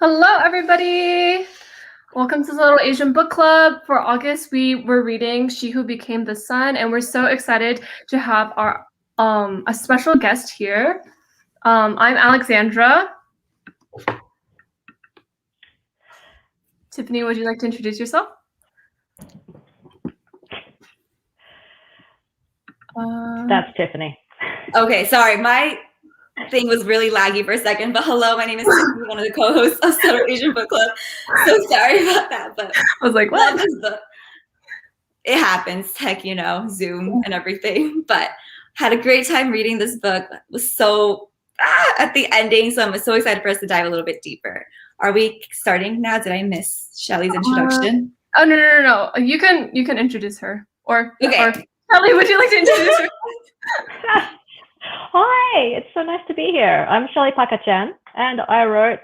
Hello, everybody. Welcome to the Little Asian Book Club. For August, we were reading She Who Became the Sun, and we're so excited to have our a special guest here. I'm Alexandra. Tiffany, would you like to introduce yourself? That's Tiffany. Okay, sorry, my thing was really laggy for a second, but hello, my name is Tiffany, one of the co-hosts of Little Asian Book Club. So sorry about that, but I was like, love this book. It happens, heck, you know, Zoom and everything, but had a great time reading this book. Was so at the ending, so I'm so excited for us to dive a little bit deeper. Are we starting now? Did I miss Shelley's introduction? Oh no. You can introduce her. Or Okay. Shelley, would you like to introduce her? Hi, it's so nice to be here. I'm Shelley Parker-Chan, and I wrote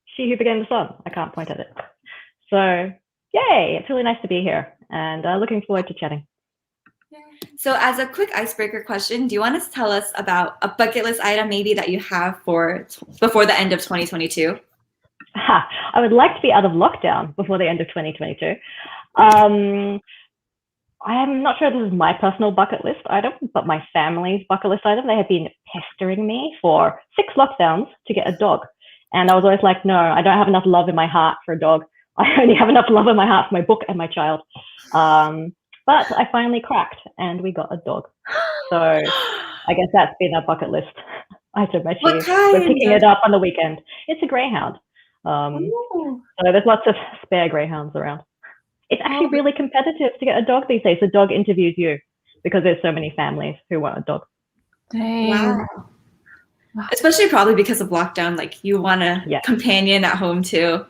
She Who Became the Sun. I can't point at it. So, yay, it's really nice to be here, and looking forward to chatting. So as a quick icebreaker question, do you want to tell us about a bucket list item maybe that you have for before the end of 2022? I would like to be out of lockdown before the end of 2022. I am not sure this is my personal bucket list item, but my family's bucket list item. They have been pestering me for 6 lockdowns to get a dog. And I was always like, no, I don't have enough love in my heart for a dog. I only have enough love in my heart for my book and my child. But I finally cracked and we got a dog. So I guess that's been a bucket list item. Actually, we're picking it up on the weekend. It's a greyhound. So there's lots of spare greyhounds around. It's actually really competitive to get a dog these days. The dog interviews you because there's so many families who want a dog. Dang. Wow. Especially probably because of lockdown, like you want a companion at home too.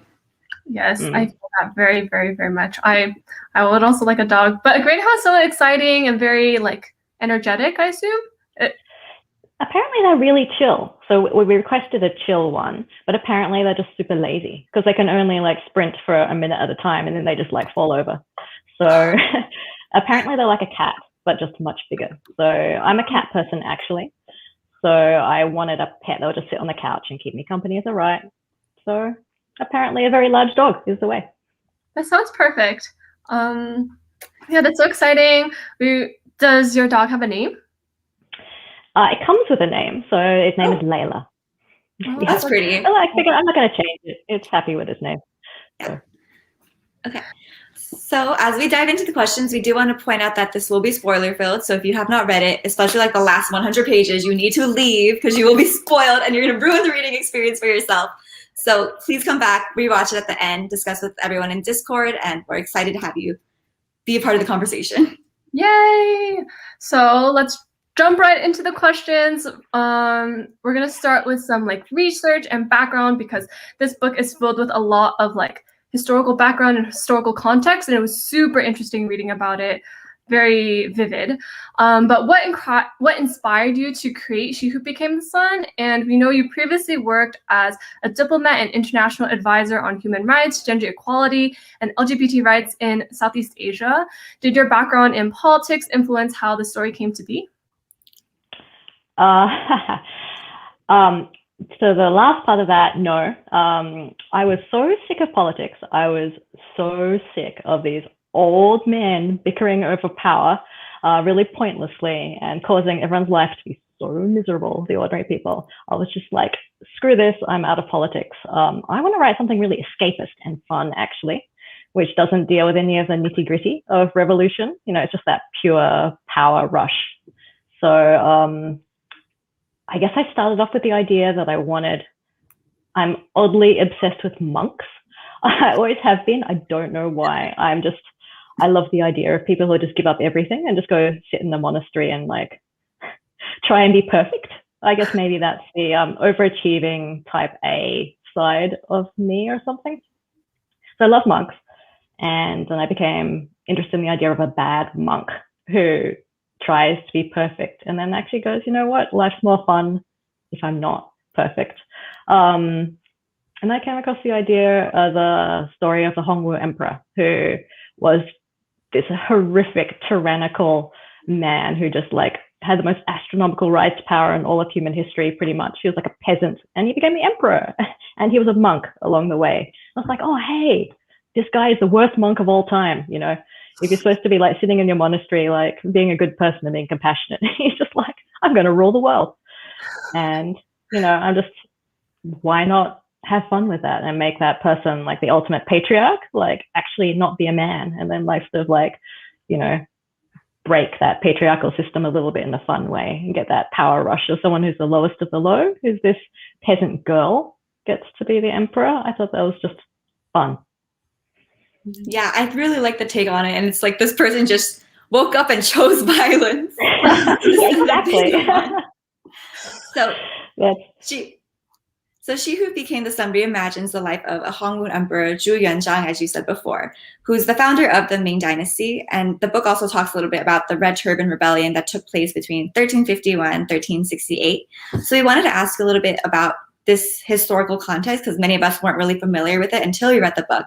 Yes, I feel that very, very, very much. I would also like a dog, but a greyhound is so exciting and very like energetic, I assume. Apparently they're really chill. So we requested a chill one, but apparently they're just super lazy because they can only like sprint for a minute at a time and then they just like fall over. So apparently they're like a cat, but just much bigger. So I'm a cat person actually. So I wanted a pet that would just sit on the couch and keep me company as a right. So apparently a very large dog is the way. That sounds perfect. Yeah, that's so exciting. Does your dog have a name? It comes with a name, so its name is Layla. Oh, that's pretty. I figured I'm not going to change it. It's happy with its name. Yeah. Okay. So as we dive into the questions, we do want to point out that this will be spoiler filled. So if you have not read it, especially like the last 100 pages, you need to leave because you will be spoiled and you're going to ruin the reading experience for yourself. So please come back, rewatch it at the end, discuss with everyone in Discord, and we're excited to have you be a part of the conversation. Yay! So let's jump right into the questions. We're gonna start with some like research and background because this book is filled with a lot of like historical background and historical context, and it was super interesting reading about it. Very vivid. But what inspired you to create She Who Became the Sun? And we know you previously worked as a diplomat and international advisor on human rights, gender equality, and LGBT rights in Southeast Asia. Did your background in politics influence how the story came to be? So the last part of that, no. I was so sick of politics. I was so sick of these old men bickering over power really pointlessly and causing everyone's life to be so miserable, the ordinary people. I was just like, screw this, I'm out of politics. I want to write something really escapist and fun, actually, which doesn't deal with any of the nitty-gritty of revolution. You know, it's just that pure power rush. So I guess I started off with the idea that I'm oddly obsessed with monks. I always have been. I don't know why. I love the idea of people who just give up everything and just go sit in the monastery and like try and be perfect. I guess maybe that's the overachieving type A side of me or something. So I love monks. And then I became interested in the idea of a bad monk who tries to be perfect and then actually goes, you know what, life's more fun if I'm not perfect. And I came across the idea of the story of the Hongwu emperor, who was this horrific, tyrannical man who just like had the most astronomical rise to power in all of human history, pretty much. He was like a peasant and he became the emperor. And he was a monk along the way. I was like, oh, hey, this guy is the worst monk of all time. You know, if you're supposed to be like sitting in your monastery, like being a good person and being compassionate, he's just like, I'm going to rule the world. And, you know, I'm just, why not have fun with that and make that person like the ultimate patriarch, like actually not be a man, and then like sort of like, you know, break that patriarchal system a little bit in a fun way and get that power rush of someone who's the lowest of the low, who's this peasant girl, gets to be the emperor. I thought that was just fun. Yeah, I really like the take on it. And it's like this person just woke up and chose violence. Yeah, exactly. So she who became the sun reimagines the life of a Hongwu emperor, Zhu Yuanzhang, as you said before, who's the founder of the Ming Dynasty. And the book also talks a little bit about the Red Turban Rebellion that took place between 1351 and 1368. So we wanted to ask a little bit about this historical context, because many of us weren't really familiar with it until we read the book.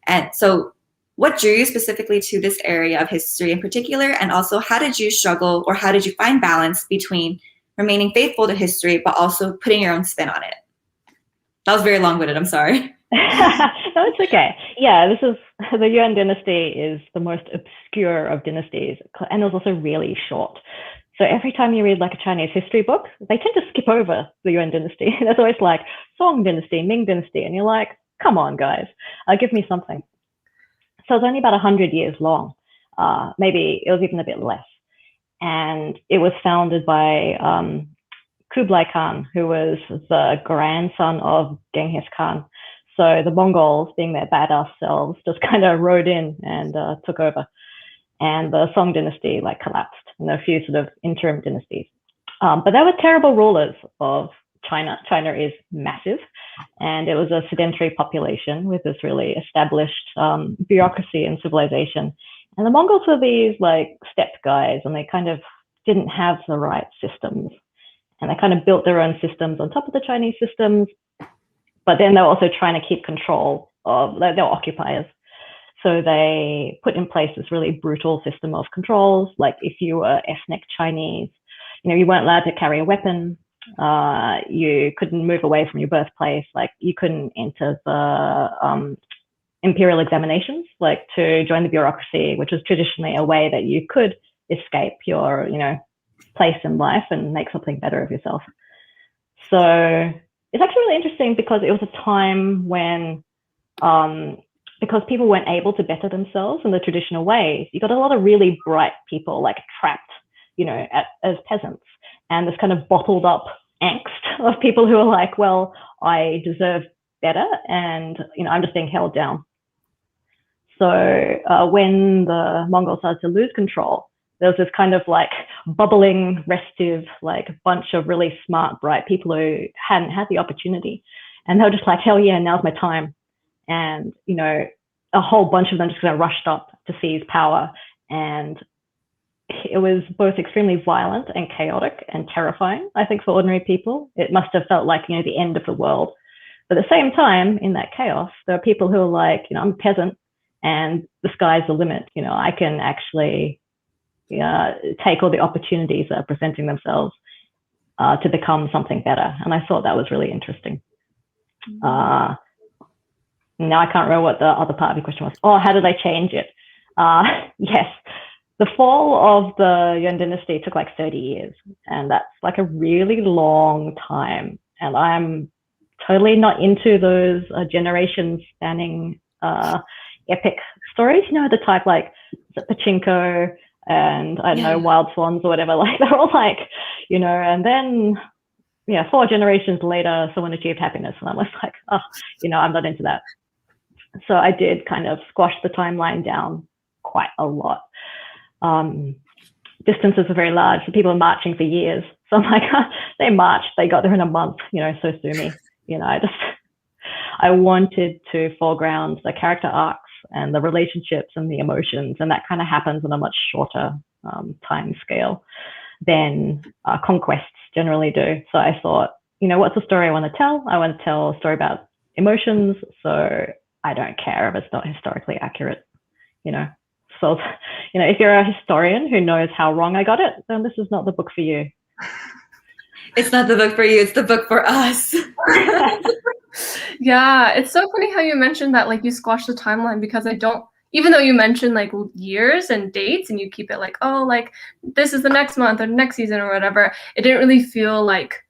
And so what drew you specifically to this area of history in particular? And also, how did you struggle, or how did you find balance between remaining faithful to history, but also putting your own spin on it? That was very long-winded, I'm sorry. No, it's okay. Yeah, this is, the Yuan dynasty is the most obscure of dynasties, and it was also really short. So every time you read like a Chinese history book, they tend to skip over the Yuan dynasty. There's always like Song dynasty, Ming dynasty, and you're like, come on, guys, give me something. So it's only about 100 years long. Maybe it was even a bit less. And it was founded by Kublai Khan, who was the grandson of Genghis Khan. So the Mongols, being their badass selves, just kind of rode in and took over. And the Song dynasty like collapsed, and there were a few sort of interim dynasties. But they were terrible rulers of China. China is massive, and it was a sedentary population with this really established bureaucracy and civilization. And the Mongols were these like steppe guys, and they kind of didn't have the right systems. And they kind of built their own systems on top of the Chinese systems, but then they were also trying to keep control of, they were occupiers. So they put in place this really brutal system of controls. Like if you were ethnic Chinese, you know, you weren't allowed to carry a weapon. You couldn't move away from your birthplace. Like you couldn't enter the imperial examinations, like to join the bureaucracy, which was traditionally a way that you could escape your, you know, place in life and make something better of yourself. So it's actually really interesting because it was a time when, because people weren't able to better themselves in the traditional ways, you got a lot of really bright people like trapped, you know, as peasants, and this kind of bottled up angst of people who are like, well, I deserve better, and, you know, I'm just being held down. So when the Mongols started to lose control, there was this kind of like bubbling, restive, like bunch of really smart, bright people who hadn't had the opportunity. And they were just like, hell yeah, now's my time. And, you know, a whole bunch of them just kind of rushed up to seize power. And it was both extremely violent and chaotic and terrifying, I think, for ordinary people. It must have felt like, you know, the end of the world. But at the same time, in that chaos, there are people who are like, you know, I'm a peasant and the sky's the limit. You know, I can actually take all the opportunities that are presenting themselves to become something better. And I thought that was really interesting. Now I can't remember what the other part of your question was. Oh, how did I change it? Yes, the fall of the Yuan dynasty took like 30 years, and that's like a really long time. And I'm totally not into those generation spanning epic stories, you know, the type like Pachinko and I don't know, Wild Swans or whatever. Like they're all like, you know, and then 4 generations later, someone achieved happiness, and I'm like, oh, you know, I'm not into that. So I did kind of squash the timeline down quite a lot. Distances are very large, so people are marching for years. So I'm like, they marched, they got there in a month, you know, so sue me. You know, I wanted to foreground the character arcs and the relationships and the emotions, and that kind of happens on a much shorter time scale than conquests generally do. So I thought, you know, what's the story I want to tell? I want to tell a story about emotions, so I don't care if it's not historically accurate, you know. So, you know, if you're a historian who knows how wrong I got it, then this is not the book for you. It's not the book for you, it's the book for us. Yeah, it's so funny how you mentioned that like you squashed the timeline because I don't, even though you mentioned like years and dates and you keep it like, oh, like this is the next month or next season or whatever, it didn't really feel like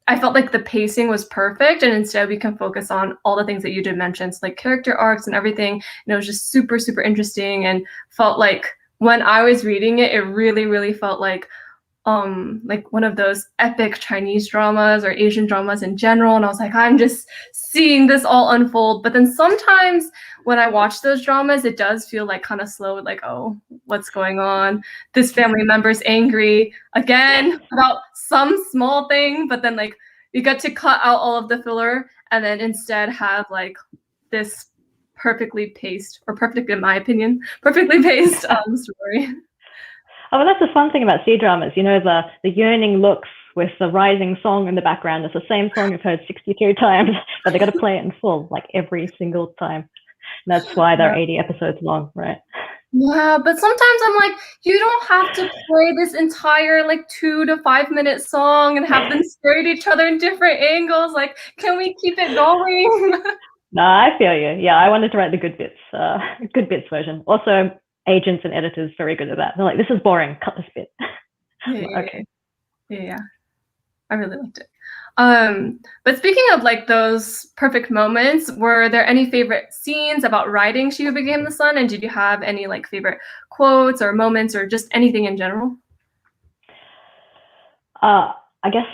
I felt like the pacing was perfect, and instead we can focus on all the things that you did mention, so like character arcs and everything. And it was just super, super interesting, and felt like when I was reading it, it really, really felt like one of those epic Chinese dramas or Asian dramas in general. And I was like, I'm just seeing this all unfold. But then sometimes when I watch those dramas, it does feel like kind of slow, like, oh, what's going on? This family member's angry again about some small thing, but then like you get to cut out all of the filler and then instead have like this perfectly paced, or perfect in my opinion, perfectly paced story. Oh, well, that's the fun thing about C-dramas. You know, the yearning looks with the rising song in the background. It's the same song you've heard 63 times, but they got to play it in full, like every single time. And that's why they're 80 episodes long, right? Yeah, but sometimes I'm like, you don't have to play this entire like 2 to 5 minute song and have them stare at each other in different angles. Like, can we keep it going? No, I feel you. Yeah, I wanted to write the good bits version. Also, agents and editors very good at that. They're like, this is boring, cut this bit. Okay. Yeah, I really liked it. But speaking of like those perfect moments, were there any favorite scenes about writing She Who Became the Sun? And did you have any like favorite quotes or moments or just anything in general? I guess,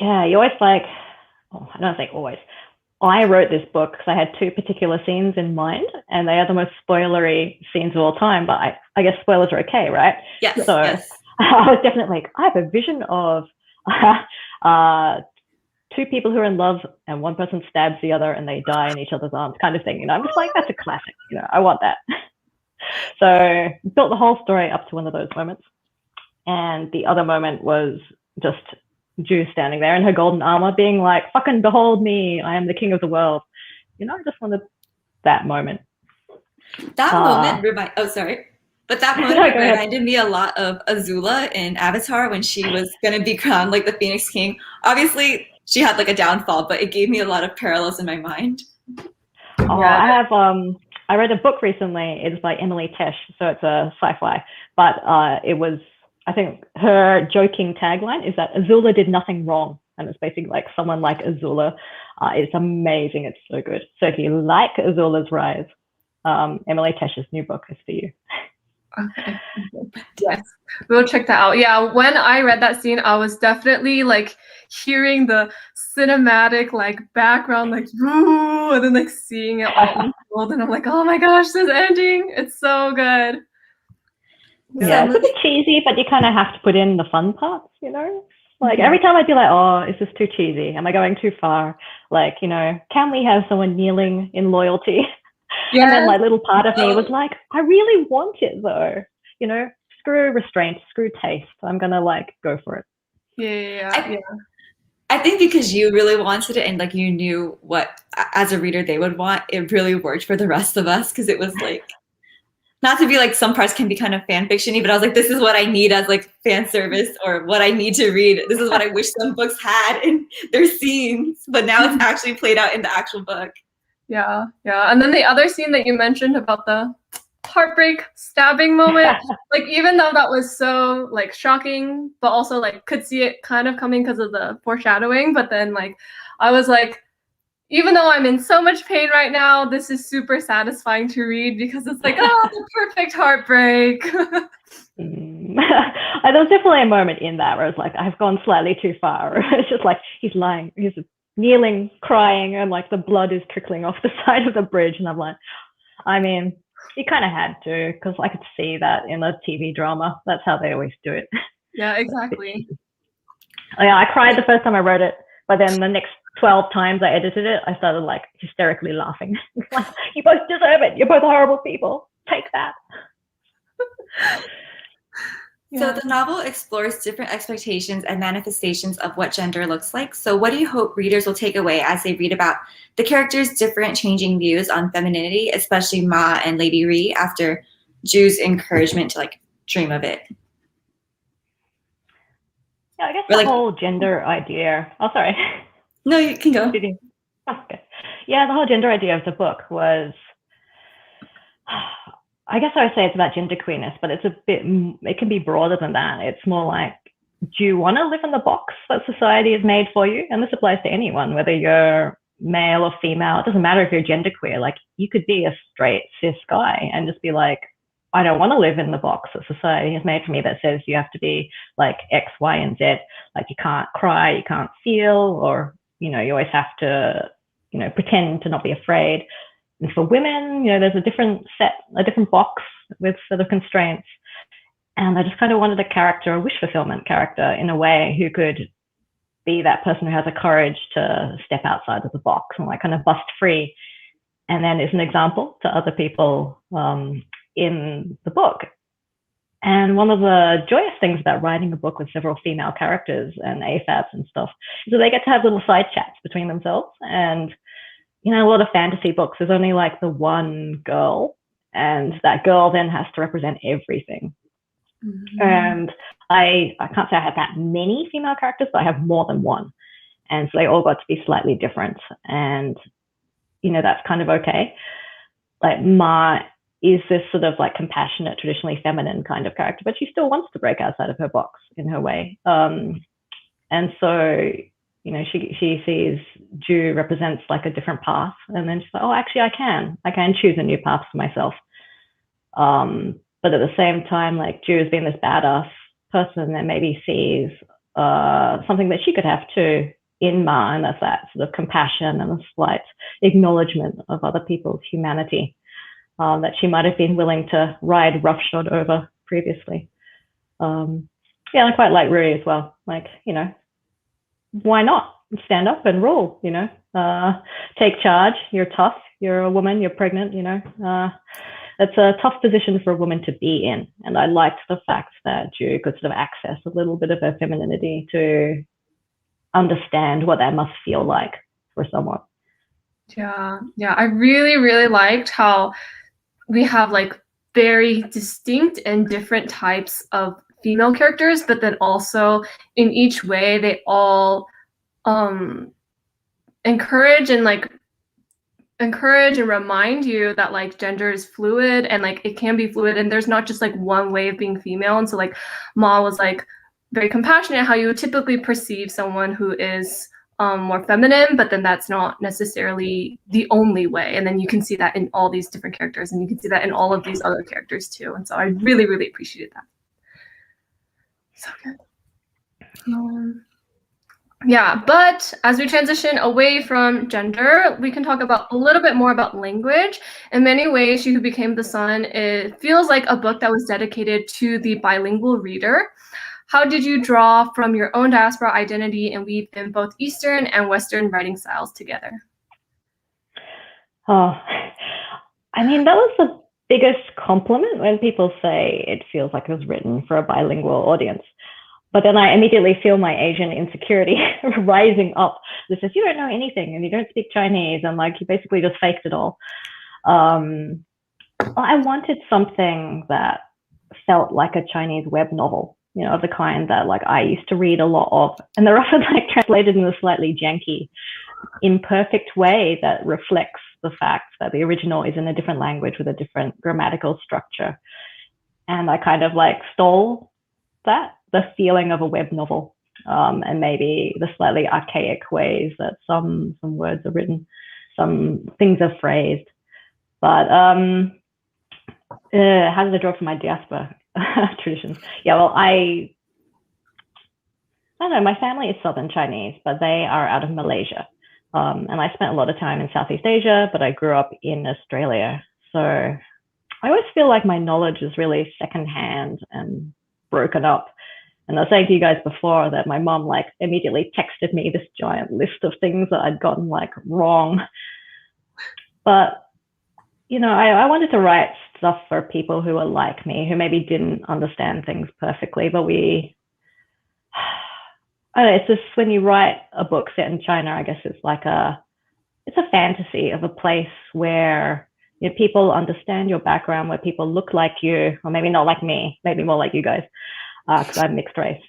yeah, you always like, oh, I don't think always. I wrote this book because I had two particular scenes in mind, and they are the most spoilery scenes of all time, but I guess spoilers are okay, right? Yes, so yes. I was definitely like, I have a vision of two people who are in love and one person stabs the other and they die in each other's arms, kind of thing. You know, I'm just like, that's a classic. You know, I want that. So built the whole story up to one of those moments. And the other moment was just Ju standing there in her golden armor being like, fucking behold me, I am the king of the world. You know, I just wanted that moment. That moment reminded me a lot of Azula in Avatar when she was going to be crowned like the Phoenix King. Obviously, she had like a downfall, but it gave me a lot of parallels in my mind. Oh, yeah. I read a book recently. It's by Emily Tesh, so it's a sci-fi, but it was, I think her joking tagline is that Azula did nothing wrong. And it's basically like someone like Azula. It's amazing. It's so good. So if you like Azula's Rise, Emily Tesh's new book is for you. Okay. Yes, we'll check that out. Yeah, when I read that scene, I was definitely like hearing the cinematic like background, like woo, and then like seeing it all unfold, and I'm like, oh my gosh, this ending, it's so good. Yeah, it's a bit cheesy, but you kind of have to put in the fun parts, you know? Like every time I'd be like, oh, is this too cheesy? Am I going too far? Like, you know, can we have someone kneeling in loyalty? Yeah. And then like little part of me was like, I really want it though. You know, screw restraint, screw taste. I'm gonna like go for it. Yeah. I think because you really wanted it and like you knew what as a reader they would want, it really worked for the rest of us because it was like, not to be like some parts can be kind of fan fiction-y, but I was like, this is what I need as like fan service or what I need to read. This is what I wish some books had in their scenes, but now it's actually played out in the actual book. Yeah. And then the other scene that you mentioned about the heartbreak stabbing moment, like even though that was so like shocking, but also like could see it kind of coming because of the foreshadowing, but then like I was like, even though I'm in so much pain right now, this is super satisfying to read because it's like, oh, the perfect heartbreak. There's definitely a moment in that where it's like, I've gone slightly too far. It's just like, he's lying, he's kneeling, crying, and like the blood is trickling off the side of the bridge. And I'm like, I mean, you kind of had to, because I could see that in a TV drama. That's how they always do it. Yeah, exactly. Yeah, I cried the first time I wrote it, but then the next 12 times I edited it, I started like hysterically laughing. Like, you both deserve it. You're both horrible people. Take that. So the novel explores different expectations and manifestations of what gender looks like. So what do you hope readers will take away as they read about the characters' different changing views on femininity, especially Ma and Lady Ree, after Ju's encouragement to like dream of it? Yeah, I guess the whole gender idea. Oh, sorry. No, you can go. Okay. Yeah, the whole gender idea of the book was, I guess I would say it's about genderqueerness, but it can be broader than that. It's more like, do you want to live in the box that society has made for you? And this applies to anyone, whether you're male or female. It doesn't matter if you're genderqueer. Like, you could be a straight cis guy and just be like, I don't want to live in the box that society has made for me that says you have to be like X, Y, and Z. Like, you can't cry, you can't feel, or, you always have to, pretend to not be afraid. And for women, there's a different box with sort of constraints. And I just kind of wanted a wish fulfillment character in a way, who could be that person who has the courage to step outside of the box and like kind of bust free. And then is an example to other people in the book. And one of the joyous things about writing a book with several female characters and AFABs and stuff is that they get to have little side chats between themselves. And, a lot of fantasy books, there's only like the one girl, and that girl then has to represent everything. Mm-hmm. And I can't say I have that many female characters, but I have more than one. And so they all got to be slightly different. And, that's kind of okay. Like, Ma is this sort of like compassionate, traditionally feminine kind of character, but she still wants to break outside of her box in her way. And so, she sees Ju represents like a different path. And then she's like, oh, actually, I can choose a new path for myself. But at the same time, like, Ju has been this badass person that maybe sees something that she could have too in Ma, and that's that sort of compassion and a slight acknowledgement of other people's humanity that she might have been willing to ride roughshod over previously. I quite like Rui as well. Like, why not stand up and rule? Take charge. You're tough. You're a woman. You're pregnant. It's a tough position for a woman to be in. And I liked the fact that Ju could sort of access a little bit of her femininity to understand what that must feel like for someone. Yeah. I really, really liked how we have like very distinct and different types of female characters, but then also in each way they all encourage and remind you that like gender is fluid, and like it can be fluid, and there's not just like one way of being female. And so like Ma was like very compassionate, how you would typically perceive someone who is more feminine, but then that's not necessarily the only way. And then you can see that in all these different characters, and you can see that in all of these other characters too. And so I really, really appreciated that. So good. But as we transition away from gender, we can talk about a little bit more about language. In many ways, She Who Became the Sun, it feels like a book that was dedicated to the bilingual reader. How did you draw from your own diaspora identity and weave in both Eastern and Western writing styles together? Oh, I mean, that was the biggest compliment when people say it feels like it was written for a bilingual audience. But then I immediately feel my Asian insecurity rising up. This says, you don't know anything and you don't speak Chinese, and like you basically just faked it all. I wanted something that felt like a Chinese web novel, of the kind that like I used to read a lot of. And they're often like translated in a slightly janky, imperfect way that reflects the fact that the original is in a different language with a different grammatical structure. And I kind of like stole that, the feeling of a web novel, and maybe the slightly archaic ways that some words are written, some things are phrased. But how did I draw from my diaspora traditions? Yeah, well, I don't know, my family is Southern Chinese, but they are out of Malaysia. And I spent a lot of time in Southeast Asia, but I grew up in Australia. So I always feel like my knowledge is really secondhand and broken up. And I was saying to you guys before that my mom like immediately texted me this giant list of things that I'd gotten like wrong. But, I wanted to write stuff for people who are like me, who maybe didn't understand things perfectly, but I don't know, it's just when you write a book set in China, I guess it's a fantasy of a place where people understand your background, where people look like you, or maybe not like me, maybe more like you guys, because I'm mixed race.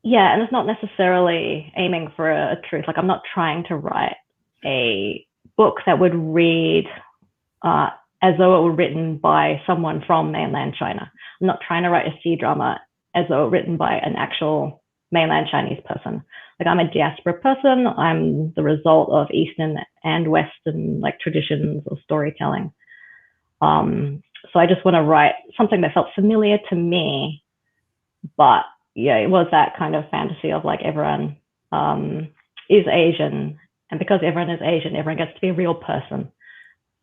yeah, and it's not necessarily aiming for a truth. Like, I'm not trying to write a book that would read as though it were written by someone from mainland China. I'm not trying to write a C-drama as though it were written by an actual mainland Chinese person. Like, I'm a diaspora person. I'm the result of Eastern and Western like traditions of storytelling. So I just want to write something that felt familiar to me, but yeah, it was that kind of fantasy of like everyone is Asian, and because everyone is Asian, everyone gets to be a real person.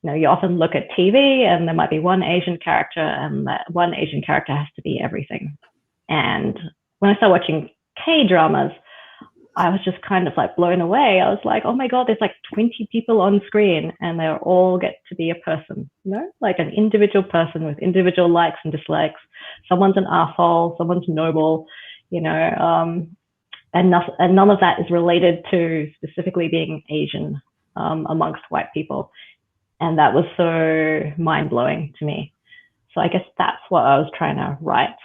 You know, you often look at TV and there might be one Asian character, and that one Asian character has to be everything. And when I started watching K-dramas, I was just kind of like blown away. I was like, oh my God, there's like 20 people on screen and they all get to be a person, you know, like an individual person with individual likes and dislikes. Someone's an asshole, someone's noble, you know, and none of that is related to specifically being Asian amongst white people. And that was so mind-blowing to me. So I guess that's what I was trying to write.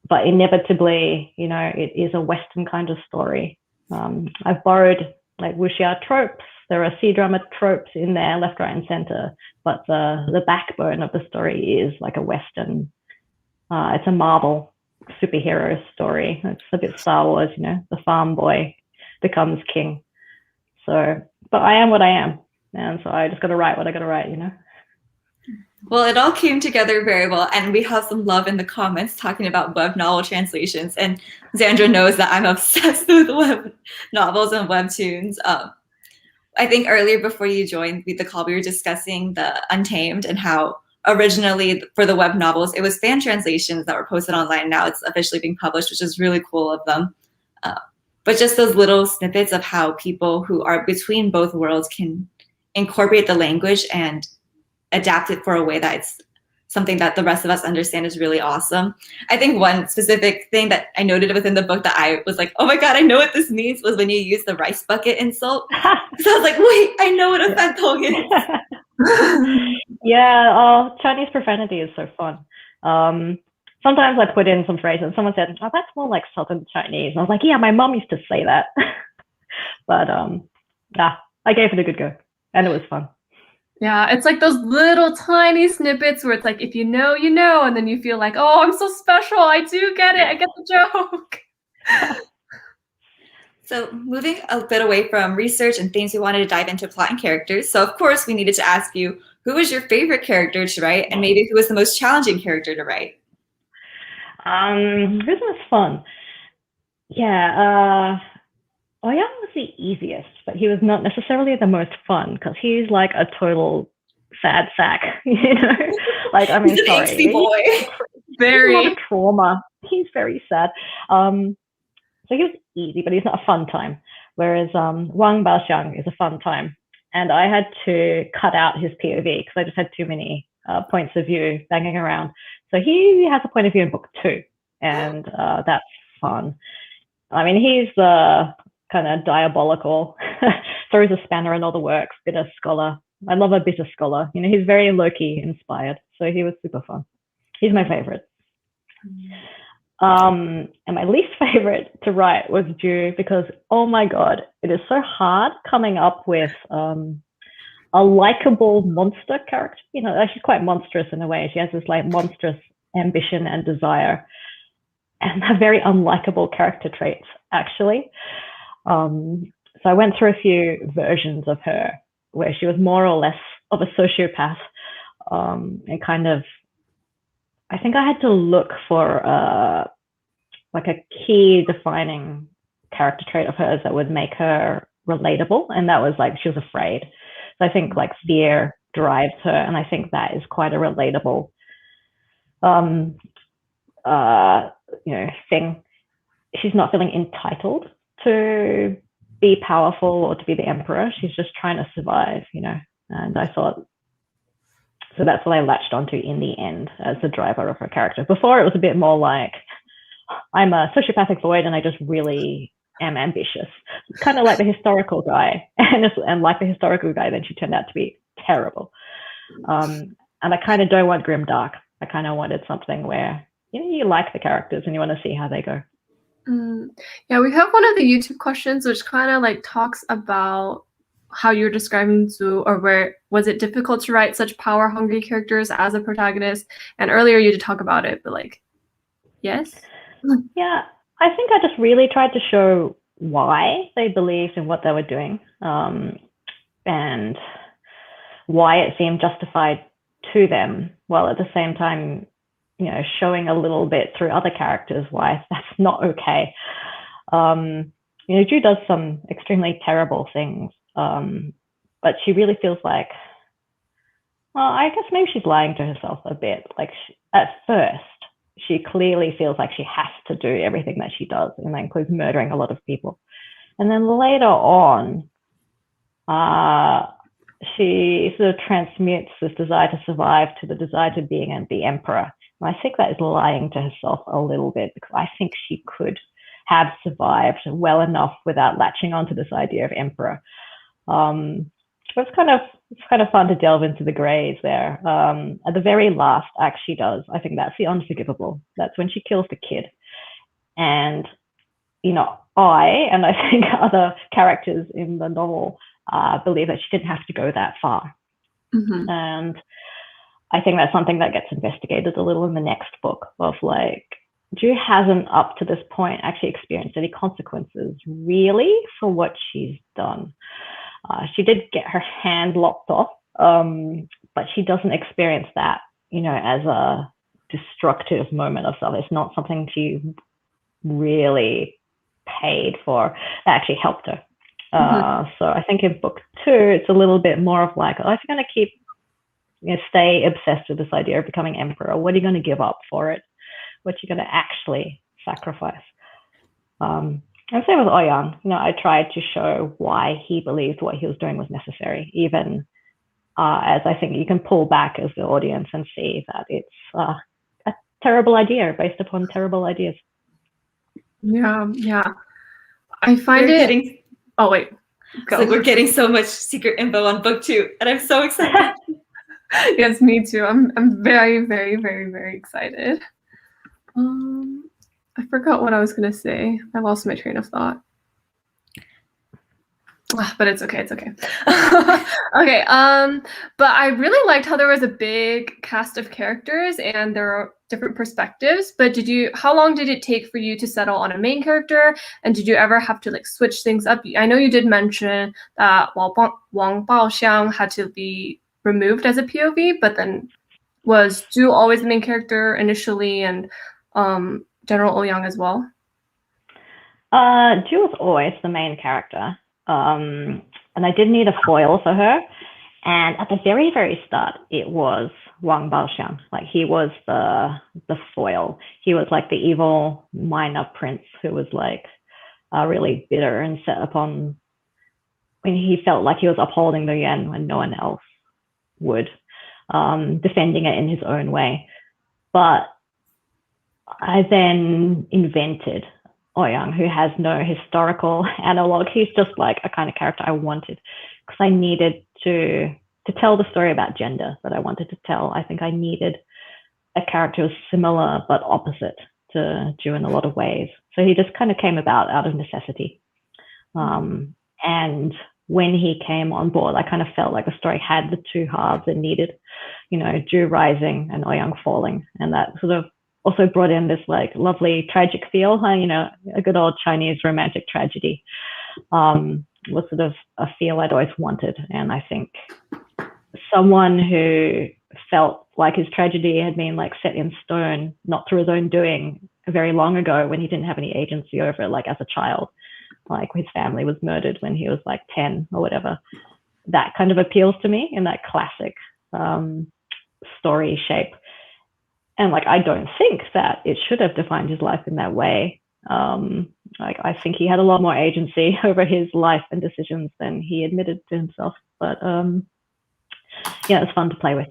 But inevitably, you know, it is a Western kind of story. I've borrowed like wuxia tropes. There are C-drama tropes in there, left, right, and center. But the backbone of the story is like a Western. It's a Marvel superhero story. It's a bit Star Wars, you know, the farm boy becomes king. So, but I am what I am. And so I just got to write what I got to write, you know. Well, it all came together very well, and we have some love in the comments talking about web novel translations. And Xandra knows that I'm obsessed with web novels and webtoons. I think earlier before you joined the call, we were discussing the Untamed and how originally for the web novels, it was fan translations that were posted online. Now it's officially being published, which is really cool of them. But just those little snippets of how people who are between both worlds can incorporate the language and adapt it for a way that's something that the rest of us understand is really awesome. I think one specific thing that I noted within the book that I was like, oh my God, I know what this means, was when you use the rice bucket insult. So I was like, wait, I know what a fentong is. Yeah, Chinese profanity is so fun. Sometimes I put in some phrases. Someone said, oh, that's more like Southern Chinese. And I was like, yeah, my mom used to say that. But yeah, I gave it a good go. And it was fun. Yeah, it's like those little tiny snippets where it's like, if you know, you know, and then you feel like, oh, I'm so special. I do get it. I get the joke. So moving a bit away from research and things we wanted to dive into plot and characters. So of course we needed to ask you, who was your favorite character to write, and maybe who was the most challenging character to write? This was fun. Yeah, Ouyang was the easiest, but he was not necessarily the most fun because he's like a total sad sack, you know? Like, I mean, He's an sorry. angsty boy. Very. He's a lot of trauma. He's very sad. So he was easy, but he's not a fun time. Whereas Wang Baoxiang is a fun time. And I had to cut out his POV because I just had too many points of view banging around. So he has a point of view in book 2, and that's fun. I mean, he's the kind of diabolical, throws a spanner in all the works, bitter scholar. I love a bitter scholar. You know, he's very low-key inspired, so he was super fun. He's my favorite. And my least favorite to write was Ju, because, oh my God, it is so hard coming up with a likable monster character. You know, she's quite monstrous in a way. She has this like monstrous ambition and desire, and they're very unlikable character traits, actually. So I went through a few versions of her where she was more or less of a sociopath, and kind of, I think I had to look for like a key defining character trait of hers that would make her relatable, and that was like she was afraid. So I think like fear drives her, and I think that is quite a relatable you know, thing. She's not feeling entitled to be powerful or to be the emperor. She's just trying to survive, you know. And I thought, so that's what I latched onto in the end as the driver of her character. Before it was a bit more like, I'm a sociopathic void and I just really am ambitious. It's kind of like the historical guy, and like the historical guy, then she turned out to be terrible. And I kind of don't want grim dark. I kind of wanted something where, you know, you like the characters and you want to see how they go. Yeah, we have one of the YouTube questions which kind of like talks about how you're describing Zhu, or where was it difficult to write such power-hungry characters as a protagonist? And earlier you did talk about it, but like, yes? Yeah, I think I just really tried to show why they believed in what they were doing, and why it seemed justified to them, while at the same time, you know, showing a little bit through other characters why that's not okay. You know, Ju does some extremely terrible things, but she really feels like, well, I guess maybe she's lying to herself a bit. Like at first, she clearly feels like she has to do everything that she does, and that includes murdering a lot of people. And then later on, she sort of transmutes this desire to survive to the desire to being the emperor. And I think that is lying to herself a little bit, because I think she could have survived well enough without latching onto this idea of emperor. It's kind of fun to delve into the grays there. At the very last act she does, I think that's the unforgivable. That's when she kills the kid. And, you know, and I think other characters in the novel believe that she didn't have to go that far. And I think that's something that gets investigated a little in the next book, of like, Ju hasn't up to this point actually experienced any consequences really for what she's done. She did get her hand lopped off, but she doesn't experience that, you know, as a destructive moment of self. It's not something she really paid for that actually helped her. So I think in book 2, it's a little bit more of like, oh, if you're going to keep, you know, stay obsessed with this idea of becoming emperor, what are you going to give up for it? What are you going to actually sacrifice? And same with Ouyang. You know, I tried to show why he believed what he was doing was necessary, even as I think you can pull back as the audience and see that it's a terrible idea based upon terrible ideas. Yeah. I find it. Oh wait, go. Like, we're getting so much secret info on book 2, and I'm so excited. Yes, me too. I'm very, very, very, very excited. I forgot what I was gonna say. I lost my train of thought. But it's okay. Okay. But I really liked how there was a big cast of characters and there are different perspectives. But how long did it take for you to settle on a main character? And did you ever have to like switch things up? I know you did mention that Wang Baoxiang had to be removed as a POV, but then was Zhu always the main character initially, and General Ouyang as well? Zhu was always the main character. And I did need a foil for her. And at the very, very start, it was Wang Baoxiang. Like, he was the foil. He was like the evil minor prince who was like really bitter and set upon, when he felt like he was upholding the Yuan when no one else would, defending it in his own way. But I then invented Ouyang, who has no historical analog. He's just like a kind of character I wanted, because I needed to tell the story about gender that I wanted to tell. I think I needed a character who was similar but opposite to Zhu in a lot of ways. So he just kind of came about out of necessity. And when he came on board, I kind of felt like the story had the two halves it needed, you know, Zhu rising and Ouyang falling. And that sort of also brought in this like lovely tragic feel, you know, a good old Chinese romantic tragedy was sort of a feel I'd always wanted. And I think someone who felt like his tragedy had been like set in stone, not through his own doing, very long ago when he didn't have any agency over it, like as a child, like his family was murdered when he was like 10 or whatever. That kind of appeals to me in that classic story shape. And like, I don't think that it should have defined his life in that way. Like, I think he had a lot more agency over his life and decisions than he admitted to himself. But yeah, it was fun to play with.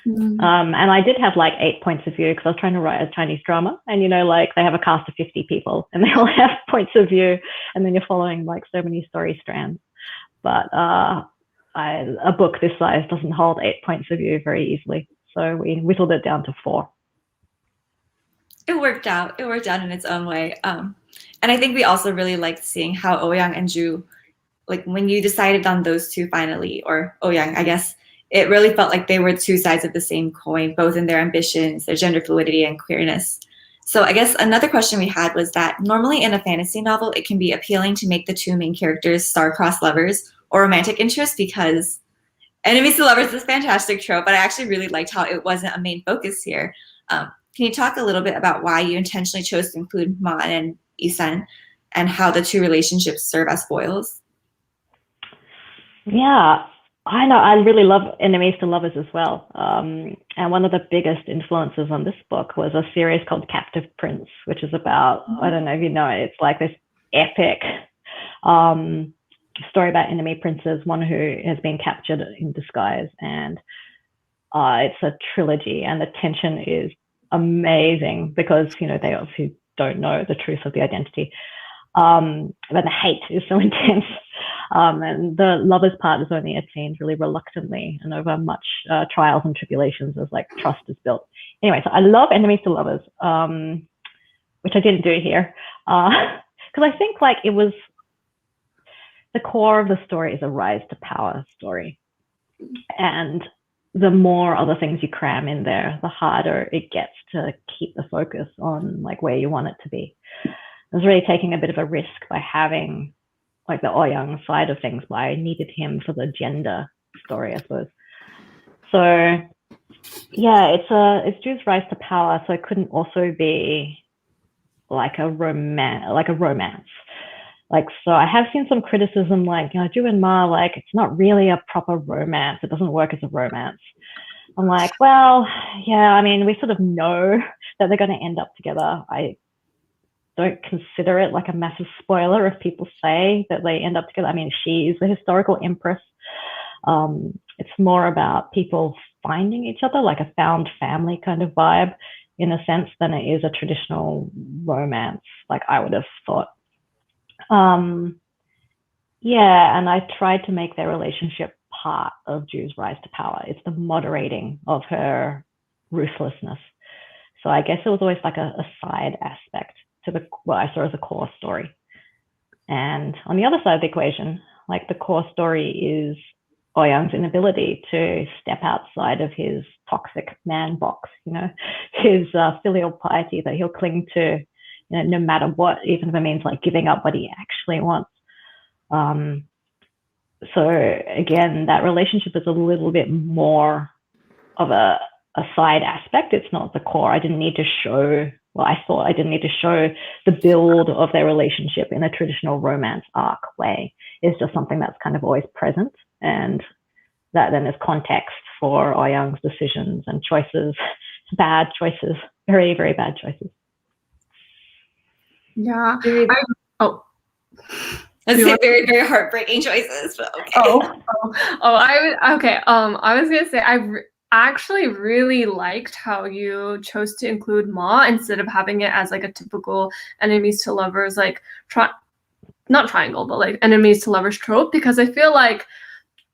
And I did have like 8 points of view, because I was trying to write a Chinese drama, and you know, like they have a cast of 50 people and they all have points of view, and then you're following like so many story strands. But a book this size doesn't hold 8 points of view very easily. So we whittled it down to 4. it worked out. It worked out in its own way. And I think we also really liked seeing how Ouyang and Ju, like when you decided on those two finally, or Ouyang, I guess, it really felt like they were two sides of the same coin, both in their ambitions, their gender fluidity, and queerness. So I guess another question we had was that normally in a fantasy novel, it can be appealing to make the two main characters star-crossed lovers or romantic interests because enemies to lovers is a fantastic trope, but I actually really liked how it wasn't a main focus here. Can you talk a little bit about why you intentionally chose to include Ma and Isen and how the two relationships serve as foils? Yeah, I know. I really love enemies to lovers as well. And one of the biggest influences on this book was a series called Captive Prince, which is about, I don't know if you know it, it's like this epic story about enemy princes, one who has been captured in disguise. And it's a trilogy, and the tension is amazing because, you know, they obviously don't know the truth of the identity. But the hate is so intense. And the lovers part is only attained really reluctantly and over much trials and tribulations as like trust is built. Anyway, so I love enemies to lovers, which I didn't do here. Because I think like it was the core of the story is a rise to power story. And the more other things you cram in there, the harder it gets to keep the focus on like where you want it to be. I was really taking a bit of a risk by having like the Ouyang side of things, but I needed him for the gender story, I suppose. So yeah, it's Ju's rise to power, so it couldn't also be like a romance. Like, so I have seen some criticism like, you know, Ju and Ma, like, it's not really a proper romance. It doesn't work as a romance. I'm like, well, yeah, I mean, we sort of know that they're going to end up together. I don't consider it like a massive spoiler if people say that they end up together. I mean, she is the historical empress. It's more about people finding each other, like a found family kind of vibe in a sense than it is a traditional romance, like I would have thought. Yeah, and I tried to make their relationship part of Ju's rise to power. It's the moderating of her ruthlessness. So I guess it was always like a side aspect to what I saw as a core story. And on the other side of the equation, like the core story is Ouyang's inability to step outside of his toxic man box, you know, his filial piety that he'll cling to, you know, no matter what, even if it means like giving up what he actually wants. So again, that relationship is a little bit more of a side aspect. It's not the core. I didn't need to show, well, I thought I didn't need to show the build of their relationship in a traditional romance arc way. It's just something that's kind of always present, and that then is context for Ouyang's decisions and choices, bad choices, very, very bad choices. Yeah. Let's say very, very heartbreaking choices, but okay. I was gonna say I actually really liked how you chose to include Ma instead of having it as like a typical enemies to lovers, like not triangle, but like enemies to lovers trope, because I feel like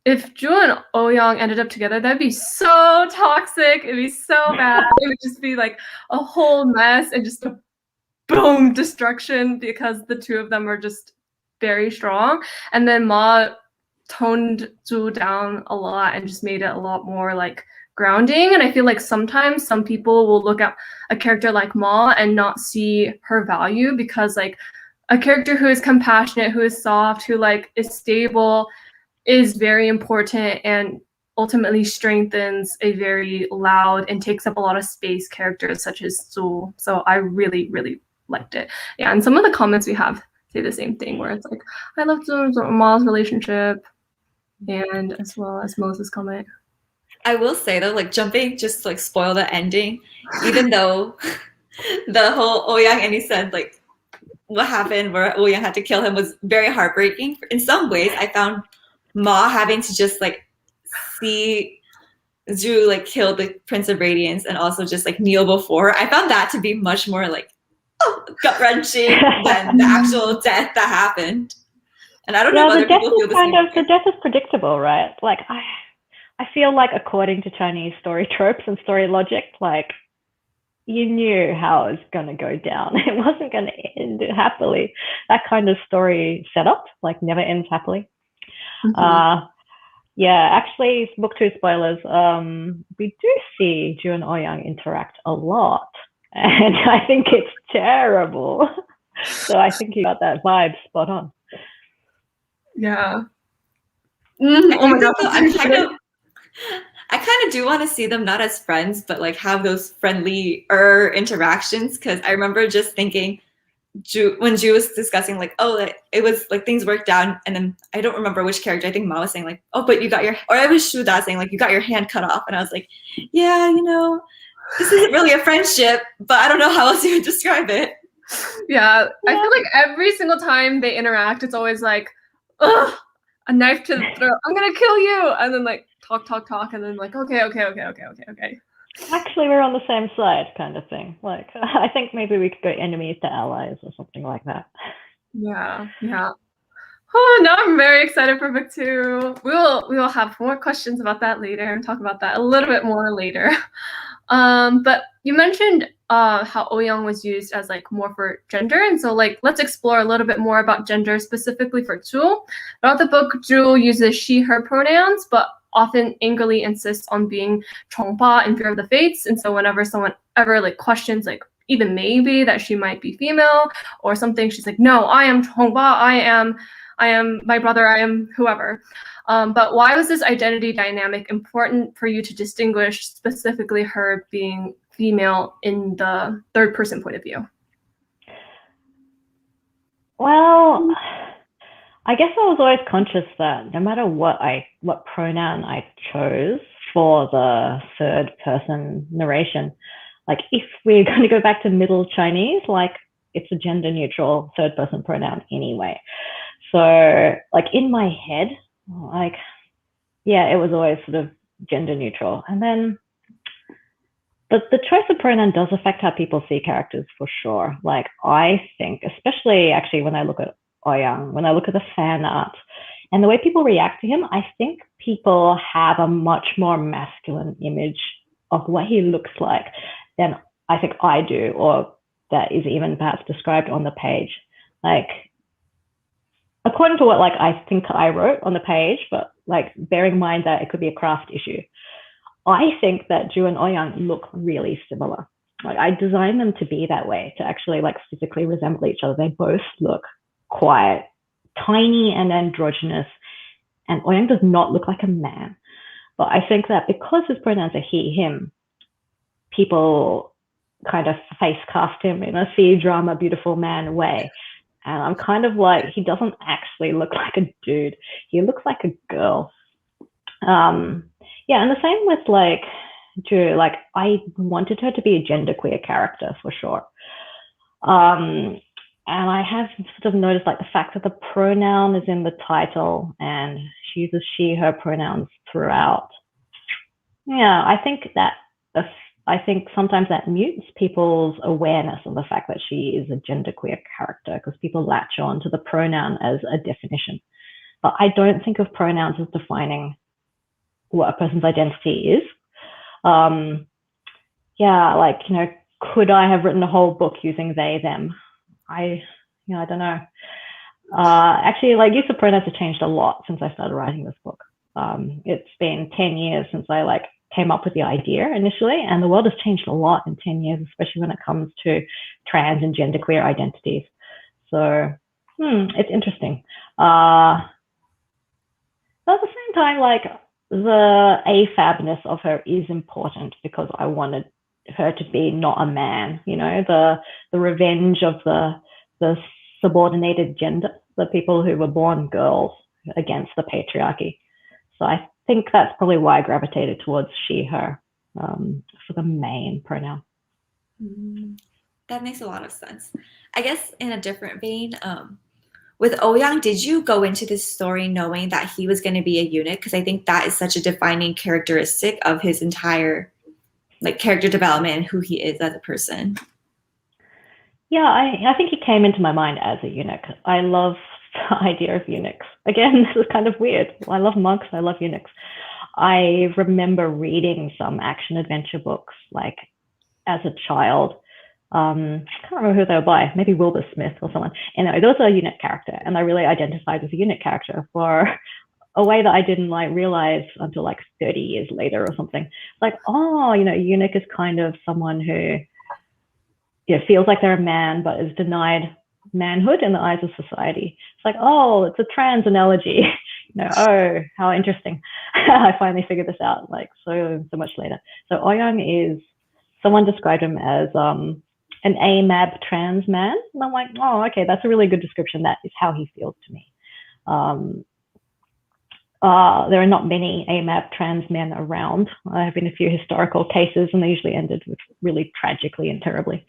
if Ju and Ouyang ended up together, that'd be so toxic. It'd be so bad. It would just be like a whole mess and just a boom destruction because the two of them are just very strong. And then Ma toned Ju down a lot and just made it a lot more like grounding. And I feel like sometimes some people will look at a character like Ma and not see her value, because like a character who is compassionate, who is soft, who like is stable is very important and ultimately strengthens a very loud and takes up a lot of space characters such as Ju. So I really, really liked it. Yeah, and some of the comments we have say the same thing, where it's like, I love Ju and Ma's relationship, and as well as Moses' comment. I will say though, like jumping just to, like spoil the ending, even though the whole Ouyang and he said like what happened where Ouyang had to kill him was very heartbreaking. In some ways, I found Ma having to just like see Ju like kill the Prince of Radiance and also just like kneel before her. I found that to be much more like gut wrenching than the actual death that happened. And I don't know if other people feel the same way. The death is predictable, right? Like I feel like according to Chinese story tropes and story logic, like you knew how it was going to go down. It wasn't going to end happily. That kind of story setup, like, never ends happily. Yeah, actually, book 2 spoilers. We do see Ju and Ouyang interact a lot, and I think it's terrible. So I think you got that vibe spot on. Yeah. Oh my god! I kind of do want to see them not as friends, but like have those friendly interactions. Because I remember just thinking, when Ju was discussing like, oh, it was like things worked out, and then I don't remember which character. I think Ma was saying like, oh, but you got your, or I was Shuda saying like, you got your hand cut off, and I was like, yeah, this isn't really a friendship, but I don't know how else you would describe it. Yeah, I feel like every single time they interact, it's always like, ugh, a knife to the throat. I'm gonna kill you, and then like talk, and then like, okay. Actually, we're on the same side, kind of thing. Like, I think maybe we could go enemies to allies or something like that. Yeah. Oh, now I'm very excited for book 2. We will have more questions about that later and talk about that a little bit more later. But you mentioned how Ouyang was used as like more for gender, and so like let's explore a little bit more about gender specifically for Ju. Throughout the book, Ju uses she/her pronouns, but often angrily insists on being Chongpa in fear of the fates. And so whenever someone ever like questions like even maybe that she might be female or something, she's like, no, I am Chongpa, I am my brother, I am whoever. But why was this identity dynamic important for you to distinguish specifically her being female in the third person point of view? Well, I guess I was always conscious that no matter what pronoun I chose for the third person narration, like if we're going to go back to Middle Chinese, like it's a gender neutral third person pronoun anyway. So like in my head, like, yeah, it was always sort of gender neutral. And then the choice of pronoun does affect how people see characters for sure. Like I think, especially actually when I look at Ouyang, when I look at the fan art and the way people react to him, I think people have a much more masculine image of what he looks like than I think I do, or that is even perhaps described on the page. Like, according to what like I think I wrote on the page, but like bearing in mind that it could be a craft issue, I think that Ju and Ouyang look really similar. Like I designed them to be that way, to actually like physically resemble each other. They both look quite tiny and androgynous, and Ouyang does not look like a man. But I think that because his pronouns are he, him, people kind of face cast him in a C-drama beautiful man way. And I'm kind of like, he doesn't actually look like a dude. He looks like a girl. Yeah, and the same with like Ju. Like I wanted her to be a genderqueer character for sure. And I have sort of noticed like the fact that the pronoun is in the title and she uses she, her pronouns throughout. Yeah, I think sometimes that mutes people's awareness of the fact that she is a genderqueer character, because people latch on to the pronoun as a definition. But I don't think of pronouns as defining what a person's identity is. Yeah, like, could I have written a whole book using they, them? I don't know. Actually, like, use of pronouns has changed a lot since I started writing this book. It's been 10 years since I came up with the idea initially, and the world has changed a lot in 10 years, especially when it comes to trans and genderqueer identities. So it's interesting. But at the same time, like, the AFABness of her is important because I wanted her to be not a man, the revenge of the subordinated gender, the people who were born girls against the patriarchy. So I think that's probably why I gravitated towards she, her for the main pronoun. That makes a lot of sense. I guess in a different vein, with Ouyang, did you go into this story knowing that he was going to be a eunuch? Because I think that is such a defining characteristic of his entire character development and who he is as a person. Yeah, I think he came into my mind as a eunuch. I love the idea of eunuchs. Again, this is kind of weird. I love monks. I love eunuchs. I remember reading some action adventure books as a child. I can't remember who they were by, maybe Wilbur Smith or someone. Anyway, there was a eunuch character, and I really identified with a eunuch character for a way that I didn't like realize until like 30 years later or something. Like, oh, you know, eunuch is kind of someone who, yeah, feels like they're a man but is denied manhood in the eyes of society. It's like, oh, it's a trans analogy. You know, oh, how interesting. I finally figured this out like so much later. So Ouyang is, someone described him as an AMAB trans man. And I'm like, oh, okay, that's a really good description. That is how he feels to me. There are not many AMAB trans men around. There have been a few historical cases, and they usually ended with really tragically and terribly.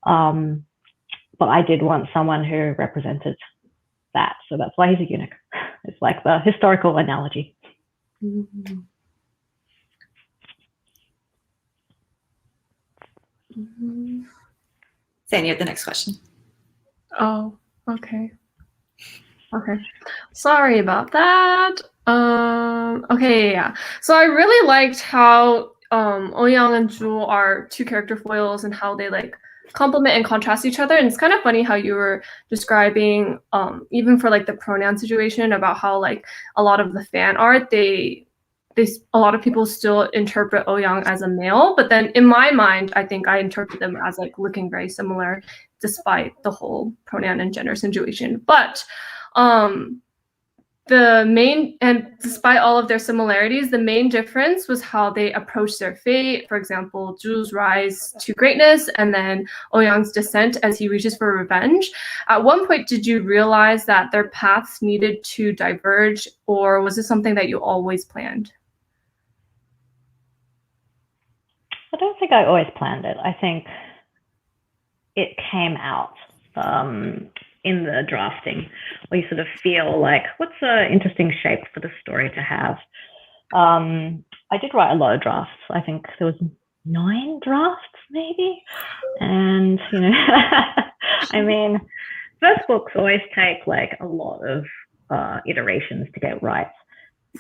But I did want someone who represented that, so that's why he's a eunuch. It's like the historical analogy. Mm-hmm. Mm-hmm. Sandy, you have the next question. Oh, okay. Okay. Sorry about that. Okay, yeah. So I really liked how Ouyang and Jewel are two character foils and how they like complement and contrast each other. And it's kind of funny how you were describing even for like the pronoun situation about how like a lot of the fan art, a lot of people still interpret Ouyang as a male, but then in my mind, I think I interpret them as like looking very similar despite the whole pronoun and gender situation. But despite all of their similarities, the main difference was how they approached their fate. For example, Ju's rise to greatness and then Ouyang's descent as he reaches for revenge. At one point, did you realize that their paths needed to diverge, or was this something that you always planned? I don't think I always planned it. I think it came out in the drafting, where you sort of feel like, what's an interesting shape for the story to have? I did write a lot of drafts. I think there was 9 drafts maybe. And, you know, I mean, first books always take like a lot of iterations to get right.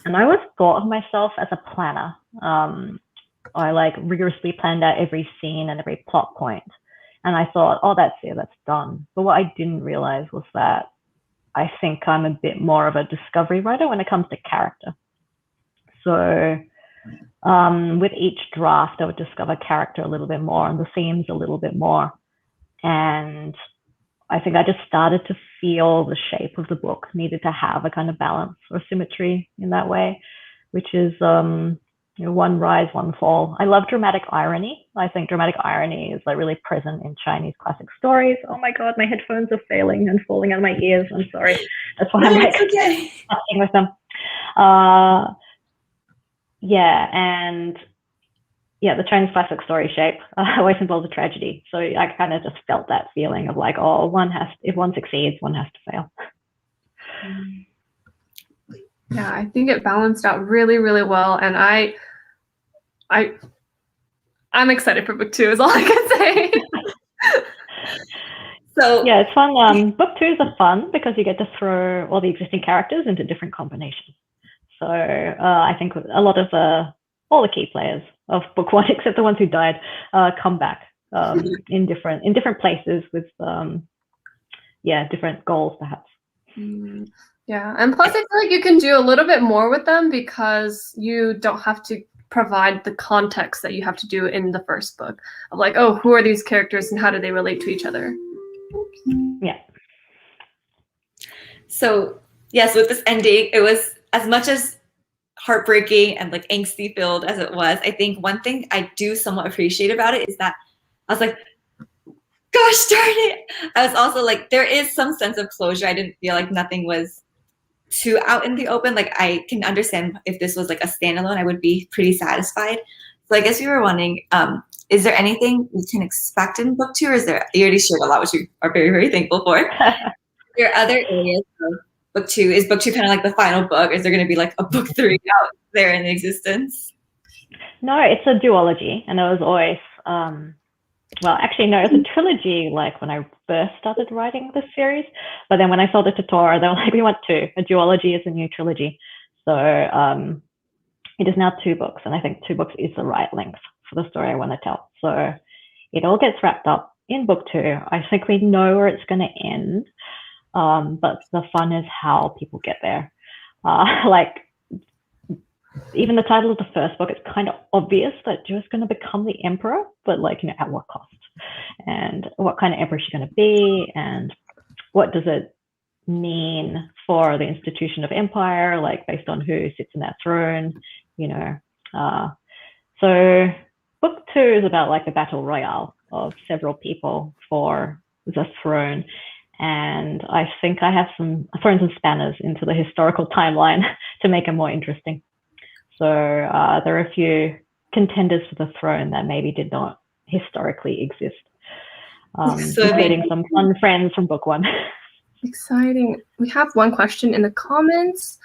And I always thought of myself as a planner. I like rigorously planned out every scene and every plot point. And I thought, oh, that's it, that's done. But what I didn't realize was that I think I'm a bit more of a discovery writer when it comes to character. So with each draft, I would discover character a little bit more and the themes a little bit more. And I think I just started to feel the shape of the book needed to have a kind of balance or symmetry in that way, which is you know, one rise, one fall. I love dramatic irony. I think dramatic irony is like really present in Chinese classic stories. Oh my God, my headphones are failing and falling out of my ears. I'm sorry. That's why I'm like fucking with them. Yeah, and yeah, the Chinese classic story shape always involves a tragedy. So I kind of just felt that feeling of like, oh, if one succeeds, one has to fail. Yeah, I think it balanced out really, really well, and I'm excited for book 2 is all I can say. So yeah, it's fun. Book 2s are fun because you get to throw all the existing characters into different combinations. So I think a lot of all the key players of book 1, except the ones who died, come back in different places with different goals perhaps. Yeah, and plus I feel like you can do a little bit more with them because you don't have to provide the context that you have to do in the first book of like, oh, who are these characters and how do they relate to each other? Yeah. So yes, with this ending, it was as much as heartbreaking and like angsty filled as it was. I think one thing I do somewhat appreciate about it is that I was like, gosh darn it. I was also like, there is some sense of closure. I didn't feel like nothing was too out in the open. Like I can understand if this was like a standalone, I would be pretty satisfied. So I guess we were wondering, is there anything we can expect in book 2, or is there, you already shared a lot, which we are very, very thankful for. There are other areas of book 2. Is book 2 kind of like the final book? Or is there going to be like a book 3 out there in existence? No, it's a duology, and it was always, well, actually, no, it's a trilogy, like when I first started writing this series. But then when I sold it to Tora, they were like, we want 2. A duology is a new trilogy. So it is now 2 books, and I think 2 books is the right length for the story I want to tell. So it all gets wrapped up in book 2. I think we know where it's going to end, but the fun is how people get there. Like, even the title of the first book, it's kind of obvious that Zhu's going to become the emperor, but like, you know, at what cost? And what kind of emperor is she going to be? And what does it mean for the institution of empire, like based on who sits in that throne, you know? So book 2 is about like a battle royale of several people for the throne. And I think I have some thrown some spanners into the historical timeline to make it more interesting. So there are a few contenders for the throne that maybe did not historically exist, including some fun friends from book 1. Exciting. We have one question in the comments.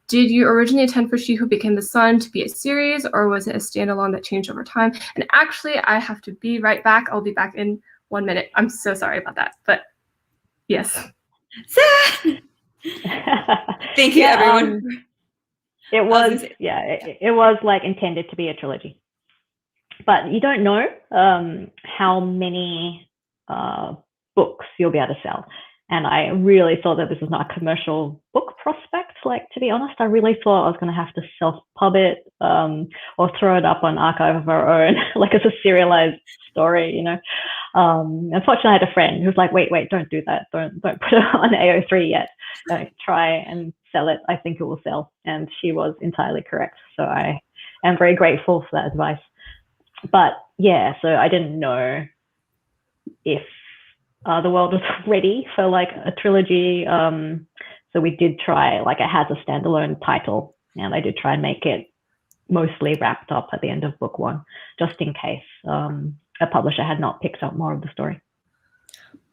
Did you originally intend for She Who Became the Sun to be a series, or was it a standalone that changed over time? And actually, I have to be right back. I'll be back in 1 minute. I'm so sorry about that, but yes. Thank you, everyone. It was, it was like intended to be a trilogy, but you don't know how many books you'll be able to sell. And I really thought that this was not a commercial book prospect. Like, to be honest, I really thought I was going to have to self-pub it or throw it up on Archive of Our Own, like as a serialized story, you know. Unfortunately, I had a friend who was like, wait, don't do that. Don't put it on AO3 yet. Try and sell it. I think it will sell. And she was entirely correct. So I am very grateful for that advice. But yeah, so I didn't know if the world was ready for like a trilogy. So we did try, like, it has a standalone title, and I did try and make it mostly wrapped up at the end of book 1, just in case a publisher had not picked up more of the story.